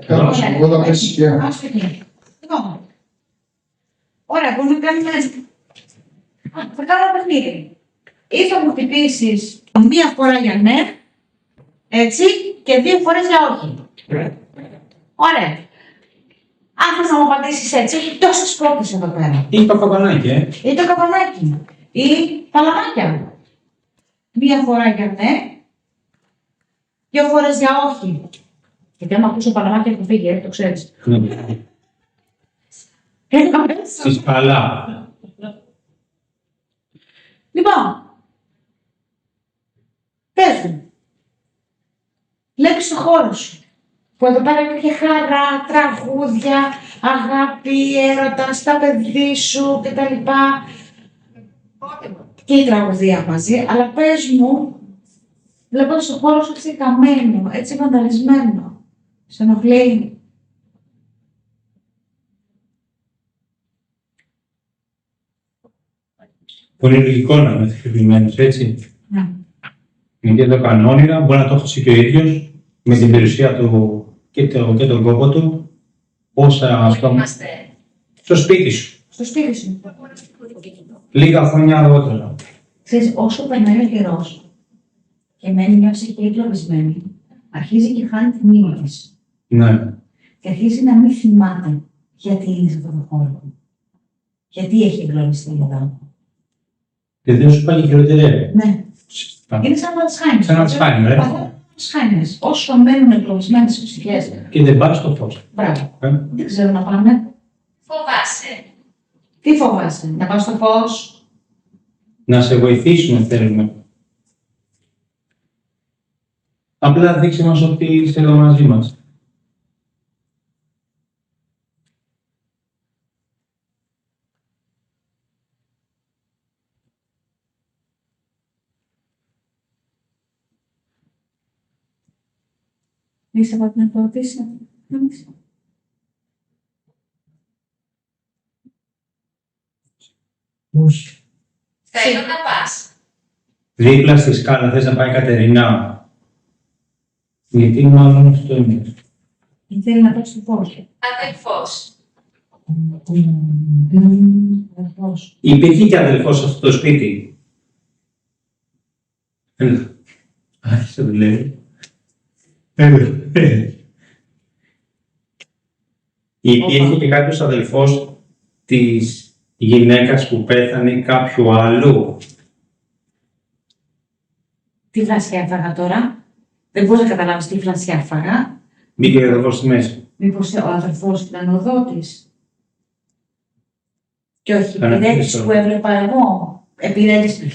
κάπως εγώ τα πέσει και. Ας το εκεί. Λοιπόν. Ωραία, μπορούμε να κάνουμε. Θα κάνω ένα παιχνίδι. Ή θα μου χτυπήσεις μία φορά για ναι, έτσι, και 2 φορές για όχι. Ωραία. Αν θες να μου απαντήσεις έτσι, έχει τόσες κόπες εδώ πέρα. Ή το καπανάκι, Ή το καπανάκι. Ή τα λαμάκια. Μία φορά για ναι, 2 φορές για όχι. Γιατί άμα ακούσω παλαμάκια έχουν φύγει, το ξέρεις. Στη σκαλά. Λοιπόν, πες μου, βλέπεις το χώρο σου, που εδώ πέρα υπήρχε χαρά, τραγούδια, αγάπη, έρωτα στα παιδί σου κτλ. Και η τραγουδία μαζί, αλλά πες μου, βλέποντας το χώρο σου έτσι καμένο, έτσι βανταλισμένο, σε ενοχλεί. Πολύ λογικό να είμαι θλιβημένος, έτσι. Ναι. Γιατί εδώ κανόνιρα, μπορεί να το έχω και ο ίδιος, με την περιουσία του και τον κόπο του, όσα Πού είμαστε. στο σπίτι σου. Στο σπίτι σου. Λίγα χρόνια αργότερα. Ξέρεις, όσο περνάει ο καιρός και μένει μια ψυχή εγκλωβισμένη, αρχίζει και χάνει τη μνήμη της. Ναι. Και αρχίζει να μην θυμάται γιατί είναι σε αυτόν τον χώρο. Γιατί έχει εγκλωβιστεί εδώ. Και δεν σου πάει χειροτερεύει. Ναι. Είναι σαν να Αλτσχάιμερ. Σαν Αλτσχάιμερ, Παθαίνουν Σχάνιες. Όσο μένουν εγκλωβισμένες στις ψυχές. Και δεν πάει στο φως. Μπράβο. Δεν ξέρω να πάνε. Φοβάσαι. Τι φοβάσαι, να πας στο φως? Να σε βοηθήσουμε θέλουμε. Απλά δείξε μας ότι είσαι εδώ μαζί μας. Είσαι πάτε να το ρωτήσει. Όχι. Θέλω να πας. Δίπλα στη σκάλα θες να πάει η Κατερινά. Γιατί μάλλον αυτό είναι. Θέλει να πάει στο φως. Αδελφός. Αδελφός. Υπήρχε και αδελφός σε αυτό το σπίτι. Άρχισε να λέει. Υπήρχε και κάποιος αδελφός της γυναίκας που πέθανε ή κάποιου άλλου. Τι φλασιά έφαγα τώρα? Δεν μπορείς να καταλάβεις τι φλασιά έφαγα. Μπήκε ο αδελφός στη μέση. Μήπως ο αδελφός ήταν ο δότης. Και όχι η Κανένα υπηρέτηση πιστό. που έβλεπα εγώ. Υπηρέτηση.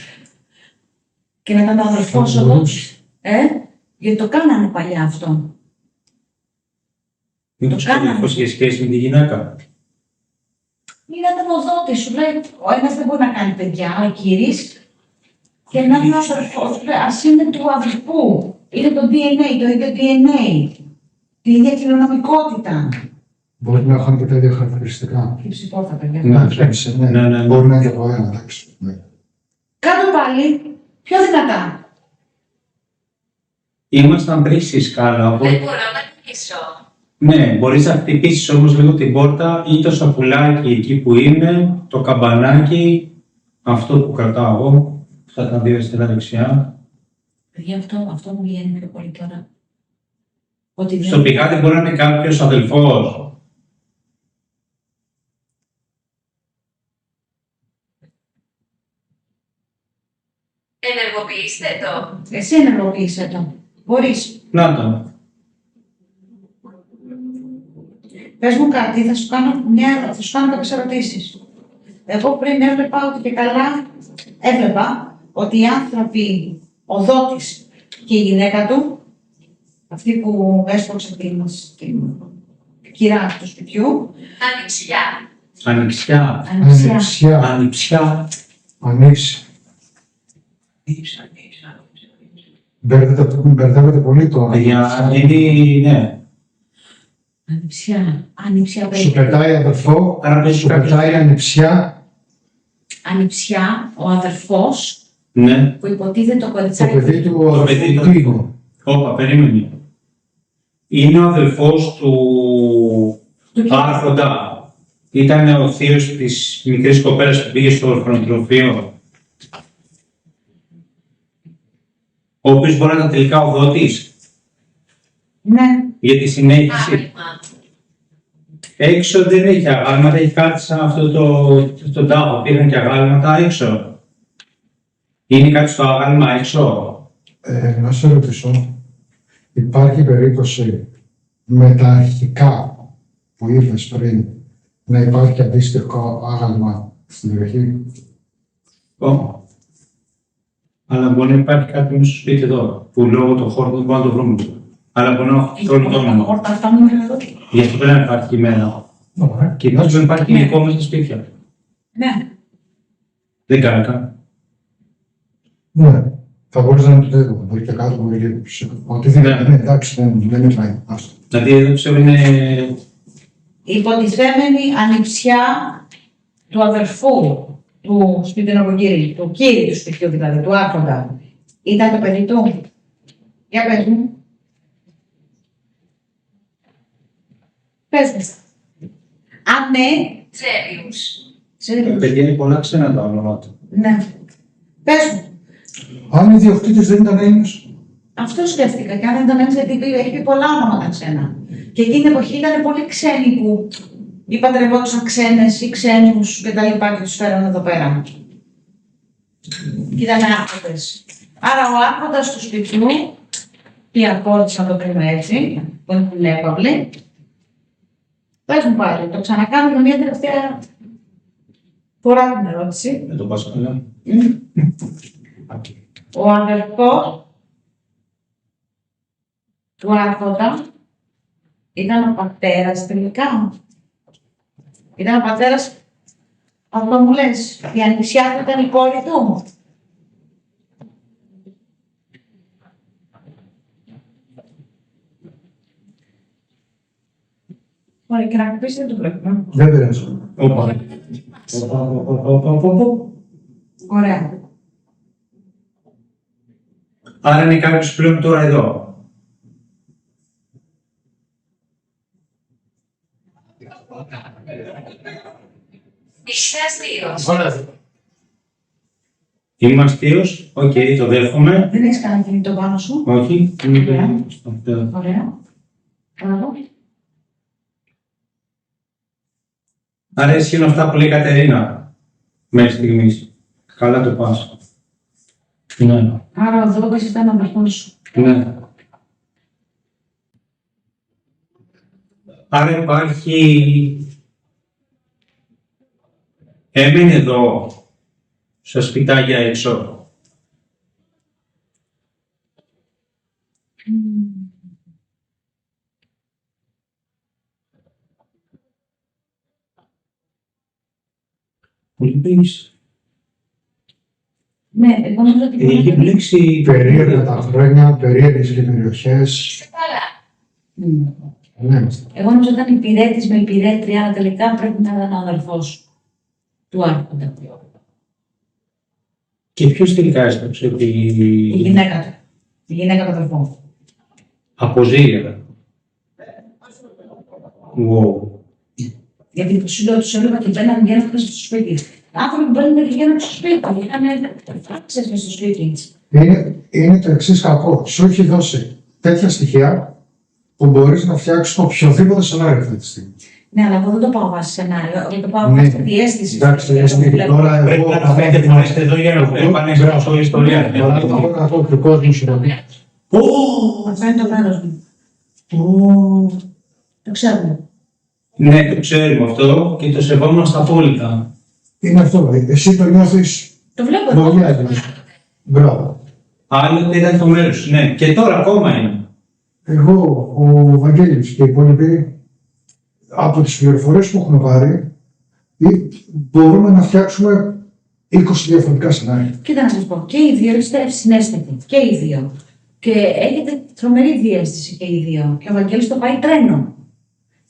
Και να ήταν ο αδελφός ο δότης. Γιατί το κάνανε παλιά αυτό. Μήπως ο κάνανε. αδελφός είχε σχέση με τη γυναίκα. Ήταν ο δότης, σου λέει, ο ένας δεν μπορεί να κάνει παιδιά, ο κύρις, και να είναι ο αδελφός, σου λέει, ας είναι του αδελφού. Είναι το DNA, το ίδιο DNA. Την ίδια κληρονομικότητα. Μπορεί να έχουν και τα ίδια χαρακτηριστικά. Και ψηφόθα, παιδιά. Ναι, εντάξει, ναι. Ναι. Μπορεί να είναι και από ένα, εντάξει. Ναι. Κάτω πάλι, πιο δυνατά. Ήμασταν πριν στη σκάλα, Δεν οπότε... μπορώ να μιλήσω. Ναι, μπορείς να χτυπήσεις όμως λίγο την πόρτα ή το σακουλάκι εκεί που είναι, το καμπανάκι, αυτό που κρατάω εγώ, αυτά τα δύο αριστερά δεξιά. Παιδιά, αυτό μου βγαίνει πιο πολύ τώρα. Ότι Στο πηγάδι μπορεί να είναι κάποιος αδελφός. Ενεργοποιήστε το. Εσύ ενεργοποίησε το. Μπορείς. Να το. Πες μου κάτι, θα σου κάνω κάποιες ερωτήσεις. Εγώ πριν έβλεπα ότι και καλά, έβλεπα ότι οι άνθρωποι, ο δότης και η γυναίκα του, αυτή που έσπρωξε την κυρά του σπιτιού, Ανιψιά. Ανιψιά. ανιψιά. Ανιψιά. Ανιψιά. Ανίψια. Μπερδεύεται πολύ τώρα. Για είναι, ναι. Ανιψιά. Σου πετάει αδερφό, Άρα παίζει σου κάποιος- πετάει ανιψιά, Ανιψιά, ο αδερφός Ναι. που υποτίθεται το το κοριτσάκι. παιδί του Το παιδί αδερφού του. Κλήγου. Όπα, περίμενε. Είναι ο αδελφός του Άρχοντα. Ήταν ο θείος της μικρής κοπέλας που πήγε στο ορφανοτροφείο. Ο οποίος μπορεί να ήταν τελικά ο δότης Ναι. για τη συνέχιση. Άγαλμα. Έξω δεν έχει αγάλματα, έχει κάτι σαν αυτό το τάφο. Πήγαν και αγάλματα έξω. Είναι κάτι στο αγάλμα έξω. Να σε ρωτήσω, υπάρχει περίπτωση με τα αρχικά που είπες πριν να υπάρχει αντίστοιχο άγαλμα στην περιοχή? Ω. Αλλά μπορεί να υπάρχει κάτι μέσα στο σπίτι εδώ, που λόγω του χώρου δεν μπορούμε να το βρούμε. Αλλά μπορεί να έχει όλο το όνομα. Όρτα αυτά μου είναι εδώ. Γι' αυτό πρέπει να υπάρχει κείμενο. Ωραία. Και ίσως δεν υπάρχει υλικό μέσα στα σπίτια. Ναι. Δεν κάνει καν. Ναι, θα μπορείς να είναι το τέτοιο, μπορεί και κάτω, μπορεί και πίσω. Οτιδήποτε, Ναι. ναι, εντάξει, δεν είναι άστο. Δηλαδή εδώ ξέρω είναι. Η υποτιθέμενη ανιψιά του αδερφού του σπιτινοκοκύρη, του κύριου του σπιτιού δηλαδή, του άρχοντα, ήταν το παιδί του. Για πες μου. Πες μου. Αν ναι, Τζέριους. Παιδιά είναι πολλά ξένα τα ονόματα. ναι. Πες μου. Αν οι διοκτήτες δεν ήταν Έλληνες, Αυτό σκέφτηκα και αν δεν τον έμεινε, γιατί έχει πει πολλά ονόματα ξένα. Και εκείνη την εποχή ήταν πολύ ξένοι που ή παντρευόντουσαν ξένες ή ξένους και τα λοιπά και τους φέραν εδώ πέρα. Και ήταν άρχοντες. Άρα ο άρχοντας του σπιτιού Διακόρυψα το πριν έτσι, που είναι πολύ εύκολη. Πες μου πάλι, το ξανακάνω για μια τελευταία φορά την ερώτηση. Δεν το πάω καλά. Ο αδερφός του Άρχοντα ήταν ο πατέρας τελικά. Ήταν ο πατέρας, αυτό μου λες, η Ανιψιά του ήταν η κόρη του. Ωραία, και να πεις δεν το βλέπουμε. Δεν πειράζει. Όπα. Ωραία. Άρα είναι κάποιος πλέον τώρα εδώ. Νησιάς δύο. Ωραία. Είμαι αστείος. Οκ, το δέχομαι. Δεν έχεις κανένα κινητό πάνω σου. Όχι. Ωραία. Μπράβο. Άρα ισχύουν αυτά που λέει η Κατερίνα. Μέχρι στιγμής. Καλά το πας. Ναι. Άρα ο Δόγκας ήταν ο αδερφός σου. Ναι. Άρα υπάρχει... Έμεινε εδώ, στα σπιτάκια έξω. Πολύ πεις. Ναι, εγώ νομίζω ότι... Έχει μπλέξει... Περίεργα τα χρόνια, περίεργες και περιοχές. Καλά. Ναι. Εγώ νομίζω ότι ήταν υπηρέτης με υπηρέτρια, αλλά τελικά πρέπει να ήταν ο αδερφός του Άρχοντα. Και ποιος τελικά έστρεψε ότι... Η γυναίκα του. Η γυναίκα του αδερφού. Αποζήλευε. Wow. Γιατί σου λέω, τους έβλεπα και μπαίναν γέροντας στο σπίτι. Άνθρωποι που μπαίνουν και γέροντας στο σπίτι. Είχαν φράξες μες στο σπίτι. Είναι το εξής κακό. Σου έχει δώσει τέτοια στοιχεία που μπορείς να φτιάξεις οποιοδήποτε σενάριο αυτή τη στιγμή. Ναι, αλλά εγώ δεν το πάω βάσει σενάριο. Εγώ το πάω Ναι. βάσει διέστηση. Εντάξει, τώρα Πρέπει εγώ να τα πέντε φορές εδώ για να επανέλθω στην ιστορία. Τώρα το έχω καθόλου του κόσμου σου. Αυτό είναι το μέρος μου. Το ξέρουμε. Ναι, το ξέρουμε αυτό και το σεβόμαστε απόλυτα. Είναι αυτό. Εσύ το νιώθεις Το βλέπω εγώ. πολύ έντονο. Μπράβο. Άλλοτε ήταν το μέρος σου, ναι. Και τώρα ακόμα είναι. Εγώ, ο Βαγγέλης και οι υπόλοιποι, από τις πληροφορίες που έχουμε πάρει, μπορούμε να φτιάξουμε 20 διαφορετικά σενάρια. Κοίτα να σας πω, και οι δύο είστε ευσυναίσθητοι. Και οι δύο. Και έχετε τρομερή διέστηση και οι δύο. Και ο Βαγγέλης το πάει τρένο.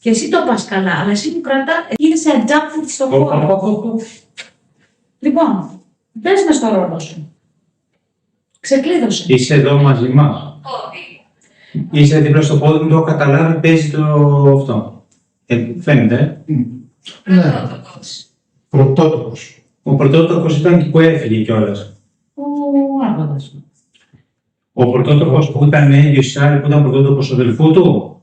Και εσύ το πας καλά, αλλά εσύ που κρατά, γίνεσαι adjunct στον χώρο. Λοιπόν, πες με στο ρόλο σου. Ξεκλείδωσε. Είσαι εδώ μαζί μας. Πόδι. Είσαι δίπλα στο πόδι μου, το έχω καταλάβει, παίζει το αυτό. Φαίνεται. Ναι, Πρωτότοκος. πρωτότυπος. Ο πρωτότοκος ήταν και που έφυγε κιόλας. Ο Άρχοντας. Ο πρωτότοκος που ήταν Ιωσιάρη, που ήταν πρωτότοκος του αδελφού του.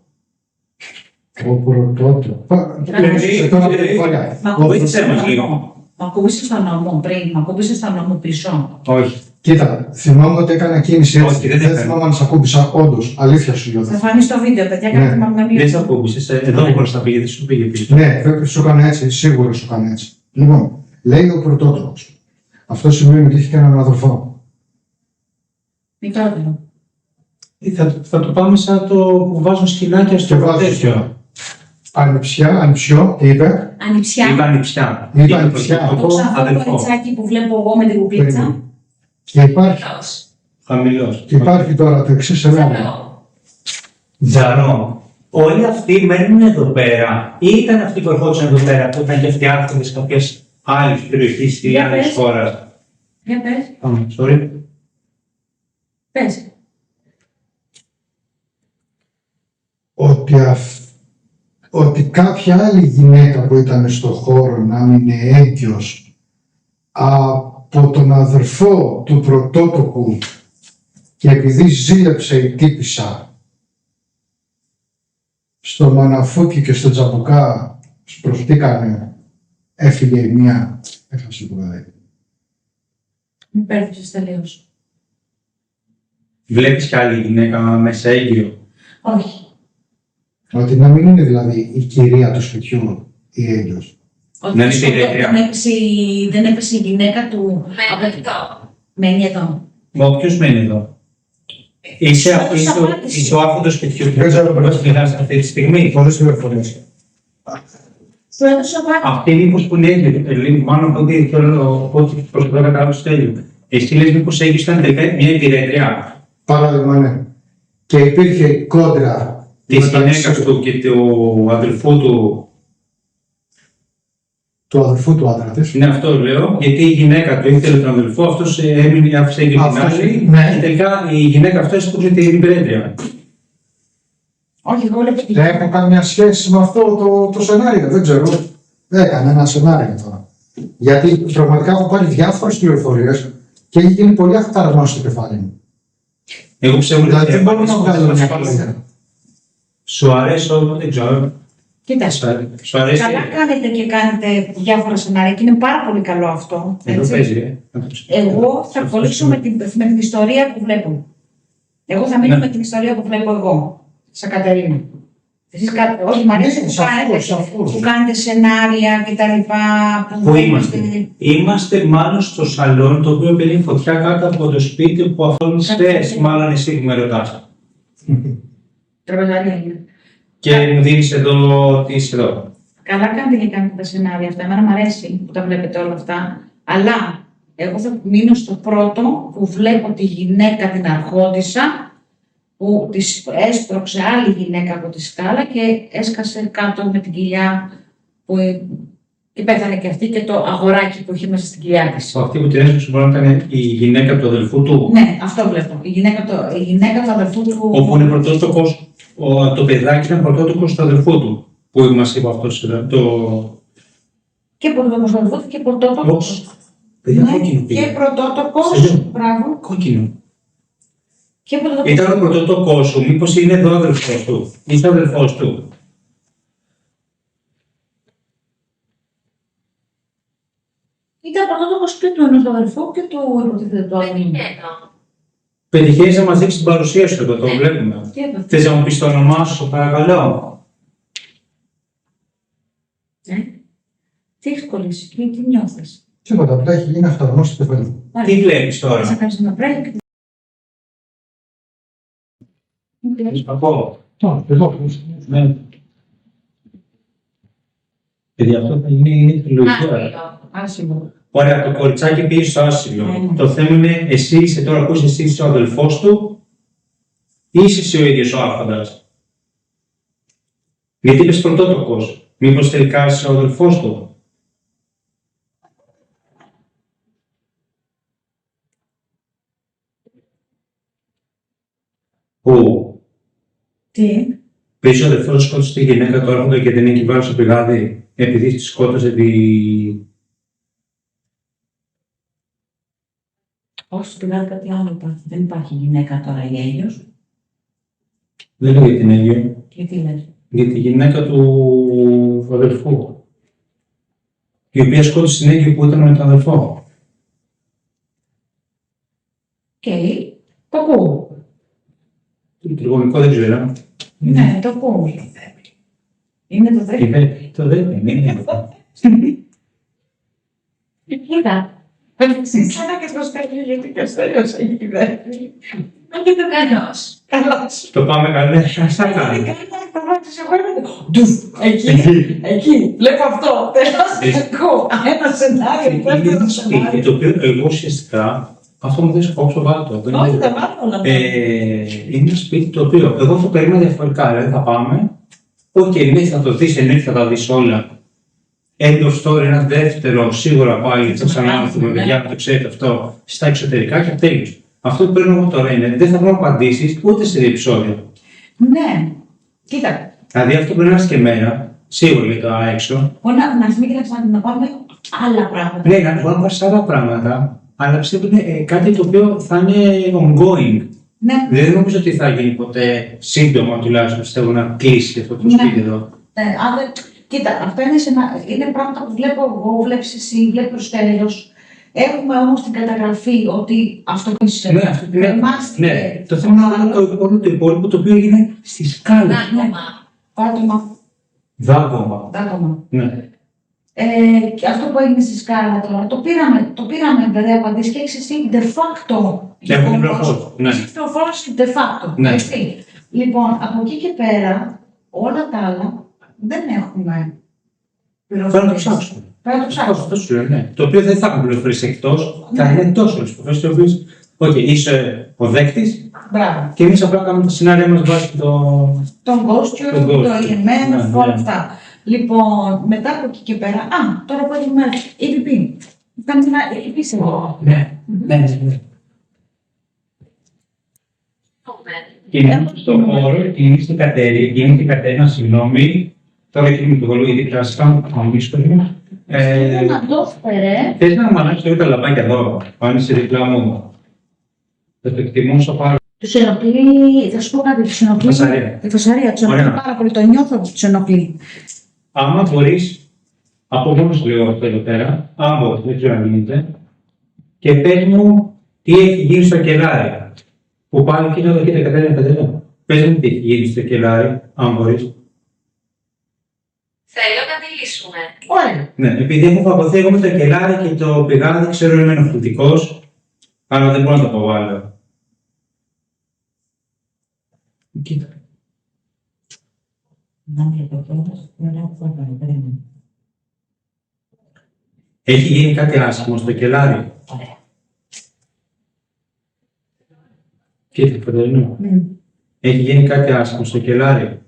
Ο πρωτότυπος. Δηλαδή, Τώρα το κεφαλιά. Μα Βοήθησέ μας λίγο. Μ' ακούμπησες στον νόμο πριν, μ' ακούμπησες στον νόμο πίσω. Όχι. Κοίτα, θυμάμαι ότι έκανα κίνηση έτσι. Όχι, δεν Δεν έκανε. θυμάμαι αν σ' ακούμπησα, όντως. Αλήθεια σου λέω. Θα φανεί στο βίντεο, παιδιά, Ναι. κάντε με μία. Δεν σε ακούμπησες. Εδώ μπροστά πήγε, δεν σου πήγε πίσω. Ναι, σου έκανε έτσι, σίγουρα σου έκανε έτσι. Λοιπόν, λέει ο πρωτότυπος. Αυτό σημαίνει ότι έχει και έναν αδελφό. Μικρότερο. Θα το πάμε σαν το που βάζουν σκηνάκια στο Και βάζουν τέτοιο. Ανιψιό, τι είπε. Ανιψιά. Είπα νηψιά. Είπα νηψιά. Το Εγώ, ξαφνικό αδελφό. κοριτσάκι που βλέπω εγώ με την κουκλίτσα. Και υπάρχει, Χιλός. Χαμηλός. και υπάρχει τώρα το εξής σενάριο. Ζαρό. Τζαρό. Όλοι αυτοί μένουν εδώ πέρα ή ήταν αυτοί που ερχόντουσαν εδώ πέρα που ήταν και αυτοί άρχοντες κάποιες άλλες περιοχές ή Για άλλες πες. χώρας. Για πες, Sorry. πες. Ότι κάποια άλλη γυναίκα που ήταν στο χώρο να μην είναι έγκυος από τον αδερφό του πρωτότοκου και επειδή ζήλεψε η τύπισσα στο Μαναφούκι και στο Τζαμπουκά σπροχτήκανε, έφυγε η μία, έχασε το παιδί. Μην πέρδεψες τελείως. Βλέπεις κι άλλη γυναίκα μέσα έγκυο? Όχι. Ότι να μην είναι δηλαδή η κυρία του σπιτιού η έγκυος. Ότι Να είναι στο- υπηρέτρια. δεν έπεσε η γυναίκα του. Μένει εδώ. Μένει εδώ. Μα ποιος μένει εδώ? Είσαι ο άρχον του σπιτιού Δεν ξέρω που μας μιλάς αυτή τη στιγμή. Πολλές πληροφορίες. Του έδωσα βάρη. Αυτή μήπως που είναι έγκυο, μάλλον από ό,τι θέλω, ό,τι προσπαθώ να κάνω στο τέλειο. Εσύ λες μήπως έγκυος ήταν τελικά μια υπηρέτρια Παράδειγμα, ναι. Και υπήρχε κόντρα της μεταξύ γυναίκας του και του αδελφού του. του αδελφού του άντρα της. Είναι αυτό λέω, γιατί η γυναίκα του ήθελε τον αδελφό, αυτός έμεινε, άφησε έγκυο την Αυτός, άλλη. ναι. Και τελικά η γυναίκα αυτή έσπρωξε την υπηρέτρια. Όχι, εγώ βλέπω τη Δεν έχω καμία σχέση με αυτό το σενάριο, δεν ξέρω. Έκανα ένα σενάριο τώρα. Γιατί πραγματικά έχω πάρει διάφορες πληροφορίες και έχει γίνει πολύ αχταρασμός στο κεφάλι μου. Εγώ πιστεύω ότι Δηλαδή δεν μπορώ να βγάλω μια πλήρη. σου αρέσει όλο, δεν ξέρω. Κοίτα, Σου αρέσει. καλά κάνετε και κάνετε διάφορα σενάρια και είναι πάρα πολύ καλό αυτό. Εδώ έτσι. παίζει, Εγώ θα κολλήσω με την ιστορία που βλέπω. Εγώ θα μείνω Ναι. με την ιστορία που βλέπω εγώ, σαν Κατερίνα. Εσείς όχι, μ' αρέσει Ναι, που σαφώς. που κάνετε σενάρια και τα λοιπά. Πού είμαστε? Είμαστε μάλλον στο σαλόνι το οποίο παίρνει φωτιά κάτω από το σπίτι που αφορμιστές, μάλλον εσύ που με ρωτάς. Τραπεζαρία είναι. Και μου δίνεις εδώ τι είσαι εδώ. Καλά κάνετε και κάνετε τα σενάρια αυτά. Εμένα μου αρέσει που τα βλέπετε όλα αυτά. Αλλά εγώ θα μείνω στο πρώτο που βλέπω τη γυναίκα την αρχόντισσα που της έσπρωξε άλλη γυναίκα από τη σκάλα και έσκασε κάτω με την κοιλιά που και πέθανε και αυτή και το αγοράκι που είχε μέσα στην κοιλιά της. Αυτή που την έσπρωξε μπορεί να ήταν η γυναίκα του αδελφού του. Ναι, αυτό βλέπω. Η γυναίκα του αδελφού του. Όπου είναι πρωτότοκος, το παιδάκι ήταν πρωτότοκος του αδελφού του. Που μας είπε αυτός το. Και πρωτότοκος του αδελφού του και πρωτότοκος. Παιδιά, Ναι, κόκκινο και πήγε. πρωτότοκος. Συγγνώμη. Μπράβο. Κόκκινο. Και πρωτότοκος. Ήταν ο πρωτότοκος σου, μήπως είναι εδώ ο αδελφός του. Είσαι ο αδελφός του. Ήταν πρωτότοκος και του ενός του αδελφού και του υποτίθεται του άλλου. Μένει εδώ. Πετυχαίνεις να μας δείξεις την παρουσία σου εδώ, το βλέπουμε. Και εδώ. Θες να μου πεις το όνομά σου, παρακαλώ. Τι έχεις κολλήσει, τι νιώθεις. Τίποτα, απλά έχει γίνει αχταρασμός στο κεφάλι μου. Τι βλέπεις Θα τώρα. κάνεις ένα break. Κακό. Εδώ. Ναι. Παιδιά, αυτό θα είναι η λογική ώρα. Άσυλο. Άσυλο. Ωραία, το κοριτσάκι πήγε στο άσυλο. Ναι. Το θέμα είναι εσύ είσαι τώρα που εσύ είσαι ο αδελφός του ή είσαι εσύ ο ίδιος ο άρχοντας. Γιατί είπες πρωτότοκος. Μήπως τελικά είσαι ο αδελφός του. Πού. Τι. Πίσω ο αδελφός σου σκότωσε τη γυναίκα του άρχοντα και την έχει βάλει στο πηγάδι επειδή τη σκότωσε τη. Όχι, στην άλλη κάτι άλλο υπάρχει. Δεν υπάρχει γυναίκα τώρα η Αίγιος. Δεν λέω για την Αίγιο. Και τι λες. Για τη γυναίκα του αδελφού. Η οποία σκότωσε την Αίγιο που ήταν με τον αδελφό. Και το ακούω. Το τριγωνικό δεν ξέρω. Ναι, το ακούω. Είναι το δεύτερο. Το δεν είναι. Κοίτα. Σαν και στο στέλνει γιατί και ο Στέλιος έχει δεύτερη. Όχι το καλός. Καλώς. Το πάμε καλά. Ας τα κάνουμε. Εκεί, βλέπω αυτό. Τέλος, ακούω. Ένα σενάριο, Είναι δεύτερο ένα σπίτι σενάριο. το οποίο εγώ ουσιαστικά αυτό μου δίνει κόψω βάλτο. Όχι, δεν μάθω όλα αυτά. Είναι ένα σπίτι το οποίο εγώ θα περίμενα διαφορετικά. Δηλαδή θα πάμε. Οκ, ναι, θα το δεις, εννοείται θα τα δεις όλα. End of story, ένα δεύτερο, σίγουρα πάλι θα ξανάρθουμε, παιδιά, να το ξέρετε αυτό, στα εξωτερικά και τέλος. Αυτό που παίρνω εγώ τώρα είναι δεν θα βρω απαντήσεις ούτε σε δύο επεισόδια. Ναι. Κοίτα, Δηλαδή αυτό πρέπει να είναι και εμένα, σίγουρα για το έξω. μπορεί να θυμεί και να πάμε άλλα πράγματα. Ναι, να μπορώ να πάω σε άλλα πράγματα, αλλά πιστεύω ότι είναι κάτι το οποίο θα είναι ongoing. Ναι. Δεν νομίζω ότι θα γίνει ποτέ σύντομα τουλάχιστον πιστεύω να κλείσει αυτό το Ναι. σπίτι εδώ. Αν δεν- Κοίτα, αυτά είναι πράγματα που βλέπω εγώ, βλέπεις εσύ, βλέπει ο Στέλιος. Έχουμε όμως την καταγραφή ότι αυτό που Ναι, αυτό ναι. Το θέμα είναι όλο το υπόλοιπο το οποίο έγινε στη σκάλα. Δάγωμα. Δάγωμα. Δάγωμα. Ναι. Και αυτό που έγινε στη σκάλα τώρα, το πήραμε δηλαδή απαντήσεις και έχεις εσύ de facto. Έχω την πληροφόρηση. Ναι. Έχεις πληροφόρηση de facto. Ναι. Έτσι. Λοιπόν, από εκεί και πέρα, όλα τα άλλα δεν έχουμε πληροφορίες. Πρέπει να το ψάξουμε. Πρέπει να το ψάξουμε. Αυτό σου λέω, ναι. Το οποίο δεν θα έχουν πληροφορίες εκτός, θα είναι εντός όλες τις πληροφορίες, το οποίες, οκ, είσαι ο δέκτης Μπράβο. και εμείς απλά κάνουμε τα σενάρια μας βάσει Τον Ghost, Τον το Ghost. EMF, Ναι, όλα ναι. αυτά. Λοιπόν, μετά από εκεί και πέρα, τώρα που έχουμε EVP. Κάνουμε ένα EVP σε εγώ. Ναι, ναι. Είναι στο χώρο, είναι στην Κατερίνα, συγγνώμη. Τώρα εκεί με το γολό, γιατί πλάσικα, αμύσκο. Να το φέρε. Θες να μου ανάψεις τα λαμπάκια εδώ, πάνε σε δίπλα μου. Θα το εκτιμούσα πάρα. Τους ενοχλεί, θα σου πω κάτι, τους ενοχλεί. Φασαρία. Η φασαρία τους ενοχλεί Ωραία. πάρα πολύ, το νιώθω ότι τους ενοχλεί. Άμα μπορείς, από μόνος λέω αυτό εδώ πέρα, άμα μπορείς, δεν ξέρω αν γίνεται, και πες μου τι έχει γίνει στο κελάρι. Που πάλι και εδώ, κοίτα, Κατερίνα. Πες μου τι έχει γίνει στο κελάρι, αν μπορείς. Θέλω να μιλήσουμε. Ωραία. Ναι, επειδή έχω φαγωθεί εγώ με το κελάρι και το πηγάδι, ξέρω είμαι ενοχλητικός, αλλά δεν μπορώ να το αποβάλω. Κοίτα. Έχει γίνει κάτι άσχημο στο κελάρι. Κοίτα, Κατερίνα. Έχει γίνει κάτι άσχημο στο κελάρι.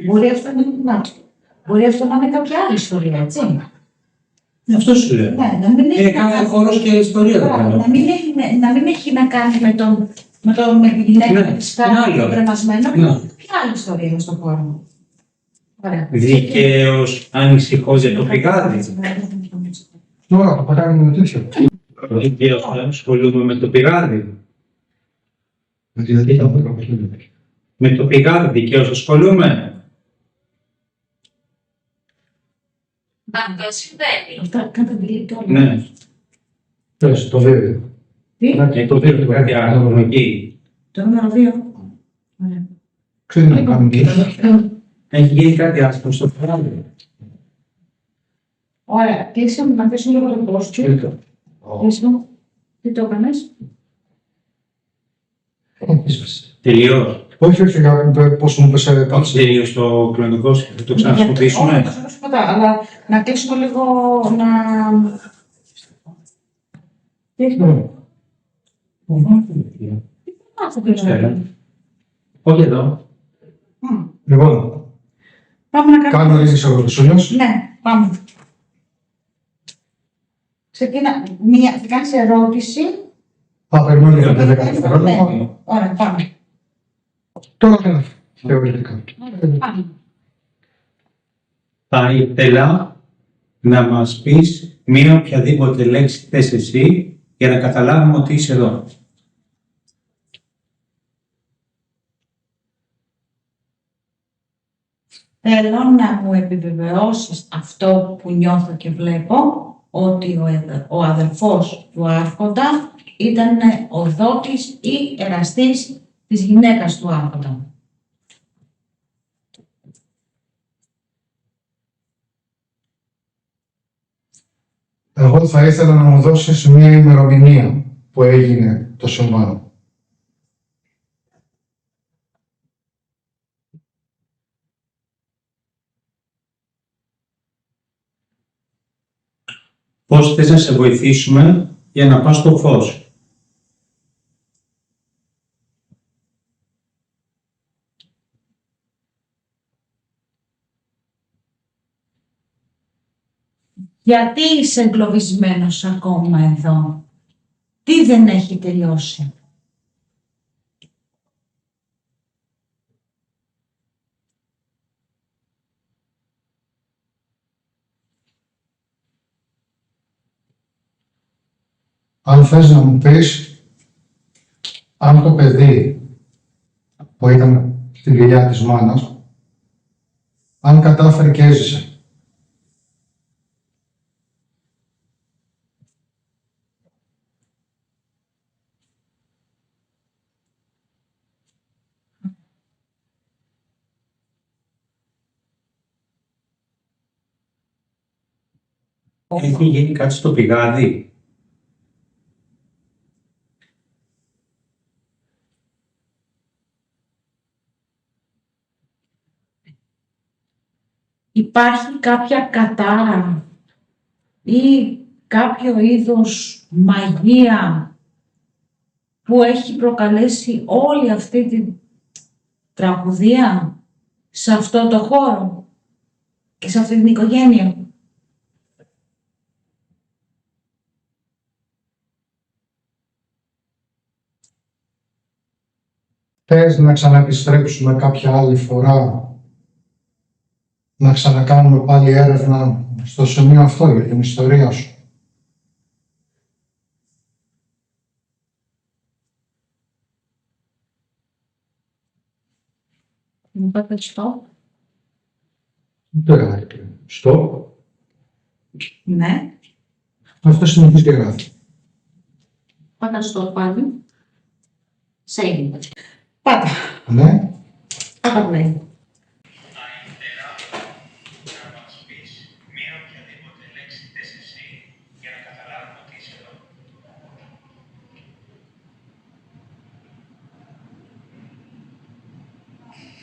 Μπορεί αυτό να είναι κάποια άλλη ιστορία, έτσι. Αυτό σου λέω. Ναι, να μην έχει Είναι κάθε χώρος και ιστορία εδώ Μπράβο, πέρα. να μην έχει να κάνει με τη γυναίκα Ναι, της κάρτας είναι άλλο. το κρεμασμένο. Ναι. Ποια άλλη ιστορία είναι στον χώρο. Ωραία. Δικαίως ανησυχώς για το πηγάδι. Τώρα το πατάμε με τέτοιο. Δικαίως ασχολούμαι με το πηγάδι. Δηλαδή θα πω το Με το πηγάδι δικαίως ασχολούμαι. Αυτό συμβαίνει. Αυτά κάντε delete όλα. Ναι. Πες, το βέβαιο. Τι? Και το δίνω κάτι άλλο εκεί. Το νούμερο 2. Ωραία. Ξέρετε να κάνουμε και Έχει γίνει κάτι άσχημο στο πηγάδι. Ωραία. Κλείσε μου να αφήσω λίγο το πόστιο. Κλείσε μου. Τι το έκανες. Τελειώς. Όχι, όχι, πώς μου πες Όχι πάτσε. τελείως το κλονικό, θα το ξαναχρησιμοποιήσουμε. Όχι, θα σου δώσω μετά, αλλά να κλείσουμε λίγο να... Τι έχει τώρα. Όχι εδώ. Λοιπόν, Πάμε να κάνουμε... κάνουμε λίγες ερωτησούλες. Ναι, πάμε. Ξεκίνα. Θα κάνεις ερώτηση. Θα περιμένω για τα 10 Ναι. δευτερόλεπτα. Ωραία, πάμε. Τώρα θα θεωρητικά. Πάμε. Θα ήθελα να μας πεις μία οποιαδήποτε λέξη θες εσύ για να καταλάβουμε ότι είσαι εδώ. Θέλω να μου επιβεβαιώσεις αυτό που νιώθω και βλέπω, ότι ο αδελφός του Άρχοντα ήταν ο δότης ή εραστής της γυναίκας του Άρχοντα. Εγώ θα ήθελα να μου δώσεις μια ημερομηνία που έγινε το συμβάν. Πώς θες να σε βοηθήσουμε για να πας στο φως. Γιατί είσαι εγκλωβισμένος ακόμα εδώ. Τι δεν έχει τελειώσει. Αν θες να μου πεις αν το παιδί που ήταν στην κοιλιά της μάνας, αν κατάφερε και έζησε. Έχει γίνει κάτι στο πηγάδι. Υπάρχει κάποια κατάρα ή κάποιο είδος μαγεία που έχει προκαλέσει όλη αυτή την τραγωδία σε αυτό το χώρο και σε αυτή την οικογένεια. Θες να ξαναεπιστρέψουμε κάποια άλλη φορά, να ξανακάνουμε πάλι έρευνα στο σημείο αυτό για την ιστορία σου? Μου είπατε stop. Δεν έκανα πριν. Στο. Ναι. Αυτό συνεχίζει και γράφει. Πάτα stop πάλι. Save. Πάτα. Ναι. Πάτα play.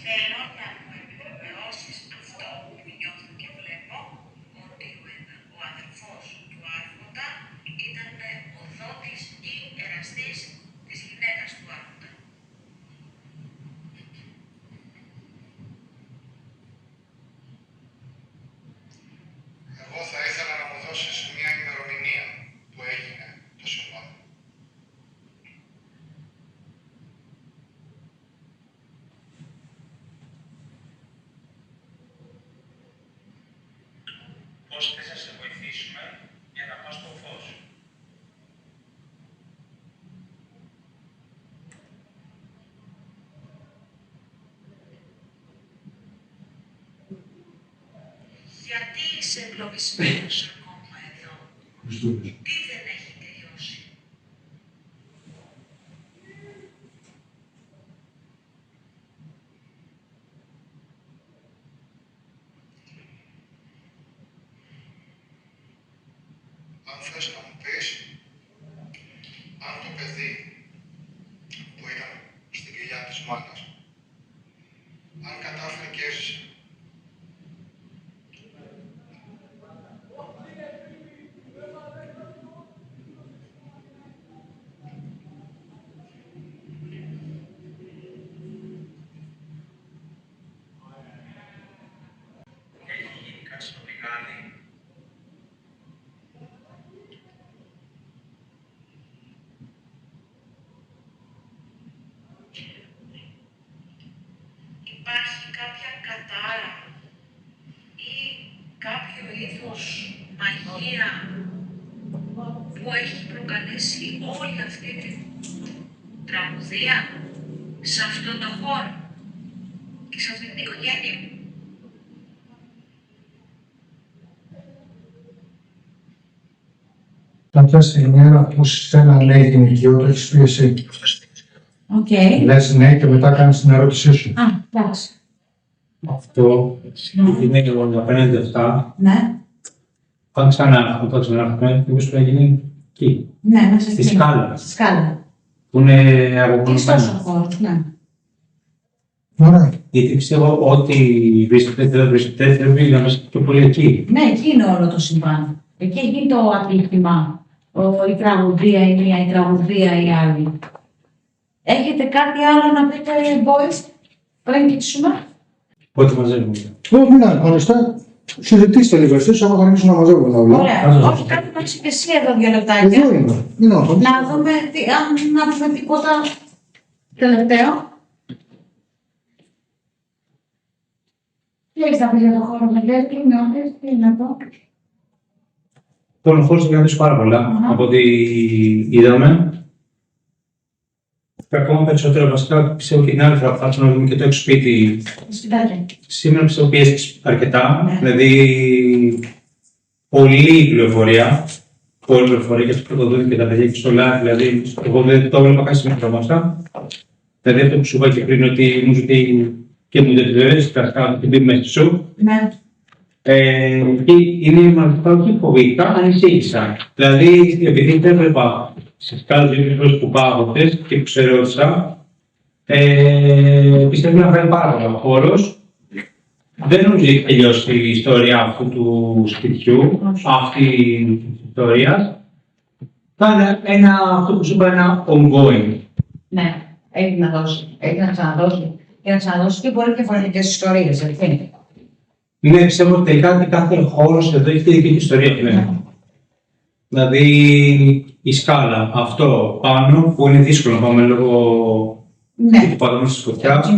Θέλω να μου επιβεβαιώσεις αυτό που νιώθω και βλέπω, ότι ο αδελφός του Άρχοντα ήταν ο δότης ή εραστής της γυναίκας του Άρχοντα. Εγώ θα ήθελα να μου δώσεις μια ημερομηνία που έγινε το συμβάν. Πώς θες να σε βοηθήσουμε για να πας στο φως. Γιατί είσαι εγκλωβισμένος ακόμα εδώ? Τι δεν έχει τελειώσει? Αν θες να μου πεις, αν το παιδί που ήταν στην κοιλιά της μάνας, αν κατάφερε και έζησε. Έχει γίνει κάτι στο πηγάδι. Υπάρχει κάποια κατάρα ή κάποιο είδος μαγεία που έχει προκαλέσει όλη αυτή την τραγωδία σε αυτό το χώρο και σε αυτή την οικογένεια? Κάποια στιγμή να ακούσεις ένα ναι γυναικείο, το έχεις πει εσύ. Οκ. Λες ναι και μετά κάνεις την ερώτησή σου. Α, εντάξει. Αυτό είναι και εγώ απέναντι αυτά. Ναι. Πάμε ξανά, θα το ξανάρθουμε, μήπως πρέπει να γίνει εκεί. Ναι, μέσα Στη σκάλα. Στη σκάλα. Που είναι Κλειστός ο αποκομμένο. χώρος, ναι. Ωραία. Γιατί πιστεύω ότι βρίσκεται πρέπει να είμαστε πιο πολύ εκεί. Ναι, εκεί είναι όλο το συμβάν. Εκεί έχει το ατύχημα. Η τραγωδία η μία, η τραγωδία η άλλη. Έχετε κάτι άλλο να πείτε, boys, πριν κλείσουμε? Πότε μαζεύουμε. Όχι, μην αγχώνεστε. Συζητήστε λίγο εσείς, άμα θα αρχίσουν να μαζεύουν τα όλα. Ωραία. Όχι, κάτι να είσαι και εσύ εδώ 2 λεπτάκια. Εδώ είμαι. Μην αγχώνεστε. Να δούμε, αν να δούμε τίποτα τελευταίο. Τι έχεις να πεις για το χώρο, Μελέτη, τι νιώθεις, τι είναι αυτό? Τον χώρο έχει κρατήσει πάρα πολλά από ό,τι είδαμε. Και ακόμα περισσότερο βασικά πιστεύω και την άλλη φορά που θα έρθουμε να δούμε και το έξω σπίτι. Σπιτάκια. Σήμερα πιστεύω πιέστηκε αρκετά. Ναι. Δηλαδή, πολλή πληροφορία. Πολλή πληροφορία και στο πρωτοδότη και τα παιδιά και στο live. Δηλαδή, εγώ δεν το έβλεπα καν σήμερα προγράμματα. Δηλαδή, αυτό που σου είπα και πριν, ότι μου ζητεί και μου δεν επιβεβαίωσε, κρατικά την πει μέσα σου. Ναι. Και είναι μάλιστα όχι φοβήθηκα, ανησύχησα. Δηλαδή, επειδή δεν έβλεπα σε σκάλες δύο που πάω αυτές και που ξερώτησα, πιστεύω να βγάλει πάρα πολλά ο χώρος. Δεν νομίζω ότι έχει τελειώσει η ιστορία αυτού του σπιτιού, αυτή τη ιστορία. Θα είναι αυτό που σου είπα, ένα ongoing. Ναι, έχει να δώσει. Έχει να ξαναδώσει. Και να ξαναδώσει και μπορεί και διαφορετικές ιστορίες, έτσι. Ναι, πιστεύω ότι τελικά κάθε χώρος εδώ έχει τη δική του ιστορία πλέον. Δηλαδή, η σκάλα, αυτό πάνω που είναι δύσκολο να πάμε λόγω του πατώματος της φωτιάς,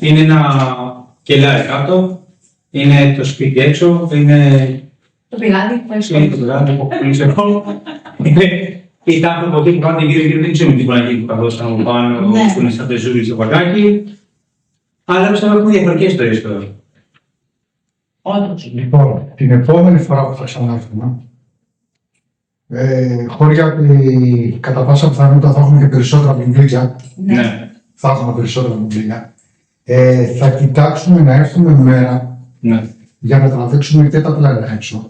είναι ένα κελάρι κάτω, είναι το σπίτι έξω, είναι το πηγάδι που έχει είναι το πηγάδι που έχω. Η τάφη από εκεί που κάνετε γύρω-γύρω δεν ξέρουμε τι μπορεί να γίνει καθώς ήταν από πάνω, που είναι σαν πεζούλι στο βαγάκι. Αλλά πιστεύω ότι έχουμε διαφορετικές ιστορίες τώρα. Όντως. Λοιπόν, την επόμενη φορά που θα ξανάρθουμε, χώρια ότι κατά πάσα πιθανότητα θα έχουμε και περισσότερα βιβλία. Ναι. Θα έχουμε περισσότερα βιβλία. Θα κοιτάξουμε να έρθουμε μέρα για να τραβήξουμε και τα πλάνα έξω.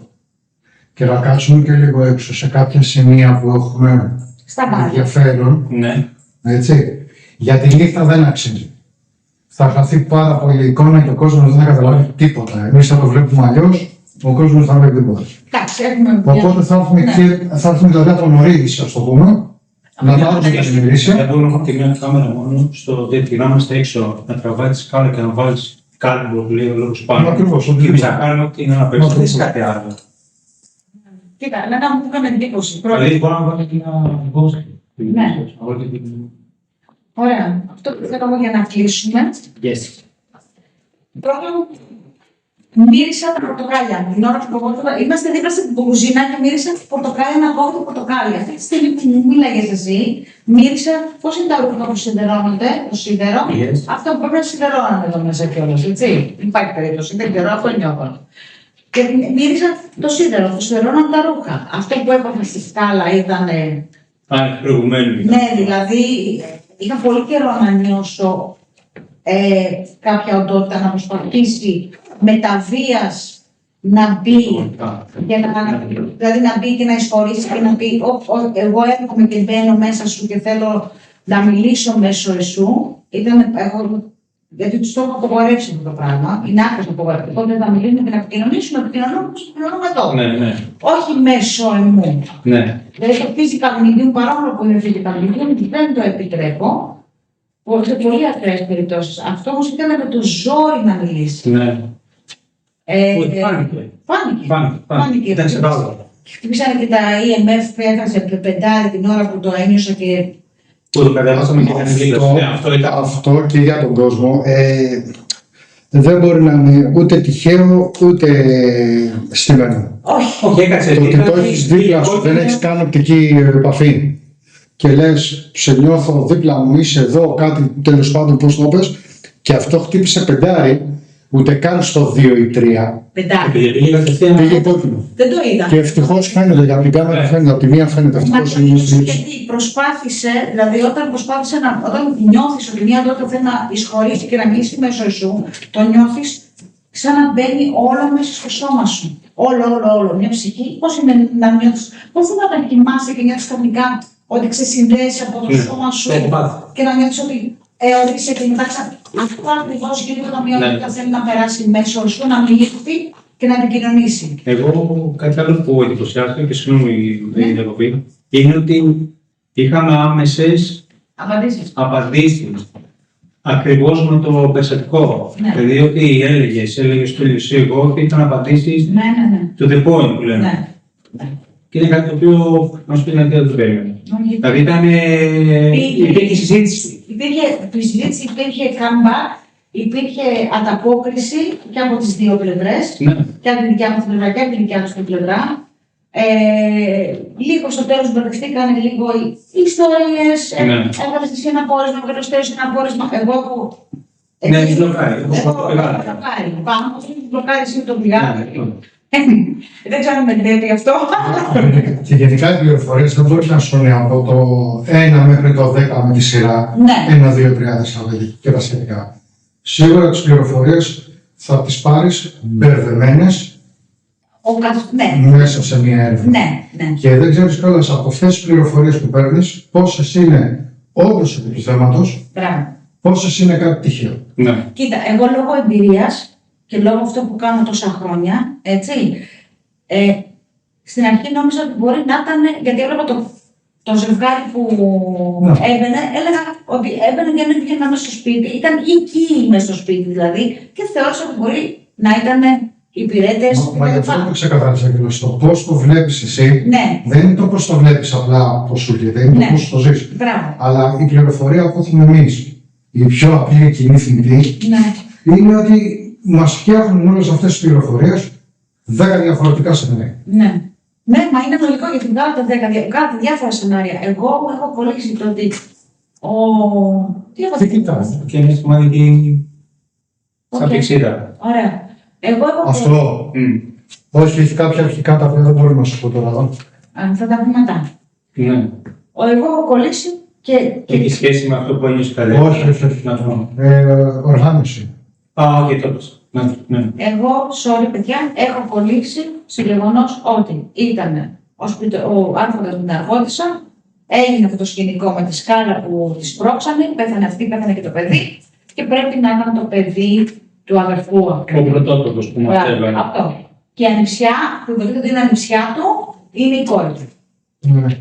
Και να κάτσουμε και λίγο έξω σε κάποια σημεία που έχουμε ενδιαφέρον. Ναι. Έτσι. Για τη νύχτα δεν αξίζει. Θα χαθεί πάρα πολύ εικόνα και ο κόσμος δεν θα καταλάβει τίποτα. Εμείς θα το βλέπουμε αλλιώς, ο κόσμος δεν θα βλέπει τίποτα. Οπότε θα έρθουμε δηλαδή από νωρίς, ας το πούμε, να πάρουμε την ημερήσια. Δεν μπορούμε να έχουμε μια κάμερα μόνο στο ότι να είμαστε έξω, να τραβάει τη σκάλα και να βάλεις κάτι που λέει ο λόγος πάνω. Ακριβώς. Και εμείς να κάνουμε ότι είναι να παίξουμε, δεν είναι κάτι άλλο. Κοίτα, εμένα μου έκανε εντύπωση. Δηλαδή μπορούμε να βάλουμε και ένα ghost. Ναι. Ωραία. Αυτό που θέλω για να κλείσουμε. Yes. Πρώτον, μύρισα τα πορτοκάλια. Την ώρα που είμαστε δίπλα στην κουζίνα και μύρισα πορτοκάλια, να κόβω πορτοκάλια. Αυτή τη στιγμή που μου μίλαγες εσύ, μύρισα πώς είναι τα ρούχα που σιδερώνονται, το σίδερο. Αυτό που πρέπει να σιδερώνονται εδώ μέσα κιόλας, έτσι. Δεν υπάρχει περίπτωση, δεν ξέρω, αυτό νιώθω. Και μύρισα το σίδερο, που σιδερώναν τα ρούχα. Αυτό που έπαθα στη σκάλα ήταν. Προηγουμένου. Ναι, δηλαδή είχα πολύ καιρό να νιώσω κάποια οντότητα να προσπαθήσει με τα βίας να μπει, δηλαδή να μπει και να εισχωρήσει και να πει εγώ έρχομαι και μπαίνω μέσα σου και θέλω να μιλήσω μέσω εσού. Γιατί τους το έχω απογορεύσει αυτό το πράγμα, είναι άκρως απογορεύσει. Οπότε θα μιλήσουμε και να επικοινωνήσουμε όπως επικοινωνούμε εδώ. Ναι. Όχι μέσω εμού. Ναι. Δηλαδή το physical medium, παρόλο που είναι physical medium, δεν το επιτρέπω. Σε πολύ ακραίες περιπτώσεις. Αυτό όμως ήταν με το ζόρι να μιλήσει. Ναι. Φάνηκε. Ήταν σε πάγο. Χτυπήσανε και τα EMF που έφτασε πεντάρι την ώρα που το ένιωσα και. Που το κατέβασαμε και έκανε δήλωση. Αυτό και για τον κόσμο. Δεν μπορεί να είναι ούτε τυχαίο ούτε στημένο. Όχι, έκατσε. Το ότι το έχεις δίπλα σου, δεν έχεις καν οπτική επαφή και λες, σε νιώθω δίπλα μου, είσαι εδώ, κάτι τέλος πάντων, πώς το πες, και αυτό χτύπησε πεντάρι, ούτε καν στο 2 ή 3. πεντάρι. Πήγε κόκκινο. Δεν το είδα. Και ευτυχώς φαίνεται, για την κάμερα φαίνεται, από τη μία φαίνεται, ευτυχώς είναι γιατί προσπάθησε, δηλαδή όταν προσπάθησε όταν νιώθεις ότι μια οντότητα θέλει να εισχωρήσει και να μιλήσει μέσω σου, το νιώθεις σαν να μπαίνει όλο μέσα στο σώμα σου. Όλο. Μια ψυχή, πώς είναι να νιώθεις, πώς είναι όταν κοιμάσαι και νιώθεις ξαφνικά ότι ξεσυνδέεσαι από το σώμα σου και να νιώθεις ότι ορίσαι και μετά αυτό ακριβώς γίνεται όταν μια οντότητα θέλει να περάσει μέσω σου, να μιλήσει και να επικοινωνήσει. Εγώ κάτι άλλο που εντυπωσιάστηκε και συγγνώμη η διακοπή, είναι ότι είχαμε άμεσες απαντήσεις. Ακριβώς με το περιστατικό. Δηλαδή ότι έλεγες στο Ηλιοσίου εγώ ότι ήταν απαντήσεις to the point που λέμε. Και είναι κάτι το οποίο να σου πει να δεν το περίμενε. Δηλαδή ήταν. Υπήρχε συζήτηση. Υπήρχε comeback, υπήρχε ανταπόκριση και από τις δύο πλευρές. Και από την δικιά μας πλευρά και από την δικιά τους πλευρά. Λίγο στο τέλος μπερδευτήκαν λίγο οι ιστορίες. Έβαλες εσύ ένα πόρισμα, έβαλες εσύ ένα πόρισμα. Εγώ έχω. Ναι, έχει μπλοκάρει. Πάνω από αυτό που μπλοκάρει εσύ το πηγάδι. Δεν ξέρω αν με ενδιαφέρει αυτό. Και γενικά οι πληροφορίες δεν μπορεί να σου είναι από το 1 μέχρι το 10 με τη σειρά. 1, 2, 3, 4 και τα σχετικά. Σίγουρα τις πληροφορίες θα τις πάρεις μπερδεμένες Ναι, μέσα σε μια έρευνα. ναι. Και δεν ξέρει κιόλας από αυτές τις πληροφορίες που παίρνεις πόσες είναι όντως επί του θέματος, Μπράβο. πόσες είναι κάτι τυχαίο. Ναι. Κοίτα, εγώ λόγω εμπειρίας και λόγω αυτό που κάνω τόσα χρόνια, έτσι, στην αρχή νόμιζα ότι μπορεί να ήταν, γιατί έβλεπα το ζευγάρι που Ναι. έμπαινε, έλεγα ότι έμπαινε για να βγαίνει μέσα στο σπίτι, ήταν εκεί μέσα στο σπίτι δηλαδή, και θεώρησα ότι μπορεί να ήταν υπηρέτες. Μα γι' αυτό το ξεκαθάρισα και το πώς το βλέπεις εσύ. Ναι, Δεν είναι το πώς το βλέπεις απλά πώς σου λέει, είναι Ναι. το πώς το ζεις. μπράβο. Αλλά η πληροφορία που έχουμε εμείς, η πιο απλή κοινή θνητή, Ναι, είναι ότι μας φτιάχνουν όλες αυτές τις πληροφορίες 10 διαφορετικά σενάρια. ναι. Ναι, μα είναι λογικό γιατί βγάλατε διάφορα σενάρια. Εγώ έχω κολλήσει το ότι. Τι έχω Τι κοιτάς. Και είναι σημαντική. Σαν Οκ. πηξίδα. Ωραία. Εγώ έχω Αυτό, όχι, έχει κάποια αρχικά τα οποία δεν μπορούμε να σου πω τώρα. Θα τα πούμε μετά. Ναι. Εγώ έχω κολλήσει και. Έχει σχέση με αυτό που ένιωσε καλά. Όχι, όχι, όχι. Να το. Οργάνωση. Α, όχι, το έπαιξα. Ναι. Εγώ, sorry παιδιά, έχω κολλήσει στο γεγονός ότι ήταν ο άρχοντας με την αργότησα, έγινε αυτό το σκηνικό με τη σκάλα που τη σπρώξανε, πέθανε αυτή, πέθανε και το παιδί, και πρέπει να ήταν το παιδί του αδερφού αυτού. Ο πρωτότοκος που μας έβαλε. Αυτό. Και η ανιψιά, που υποτίθεται ότι είναι ανιψιά του, είναι η κόρη του. Ναι. Το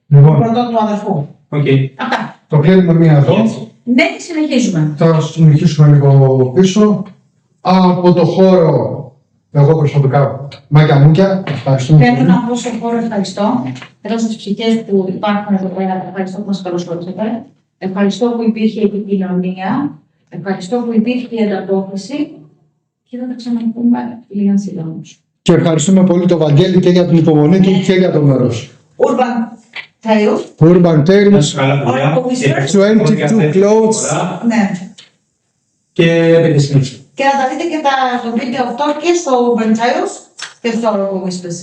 Λοιπόν, πρώτο του αδερφού. Οκ. Αυτά. το κλείνουμε μία εδώ. Ναι, και συνεχίζουμε. Θα συνεχίσουμε λίγο πίσω. Από το χώρο, εγώ προσωπικά, Μάκια Μούκια, ευχαριστούμε Θέλω πολύ. να πω στον χώρο ευχαριστώ. Θέλω στις ψυχές που υπάρχουν εδώ πέρα. Ευχαριστώ που μας καλωσορίσατε. Ευχαριστώ που υπήρχε η επικοινωνία. Ευχαριστώ που υπήρχε η ανταπόκριση. Και θα τα ξαναπούμε λίγαν συντόμως. Και ευχαριστούμε πολύ τον Βαγγέλη και για την υπομονή του και για το μέρος. Urban Tales. Urban Tales, Καλά, παιδιά. Ωραία, Και 22 clothes. Ναι. Και επί συνέχεια. Και να τα δείτε και το βίντεο αυτό και στο Urban Tales και στο Oracle Whispers.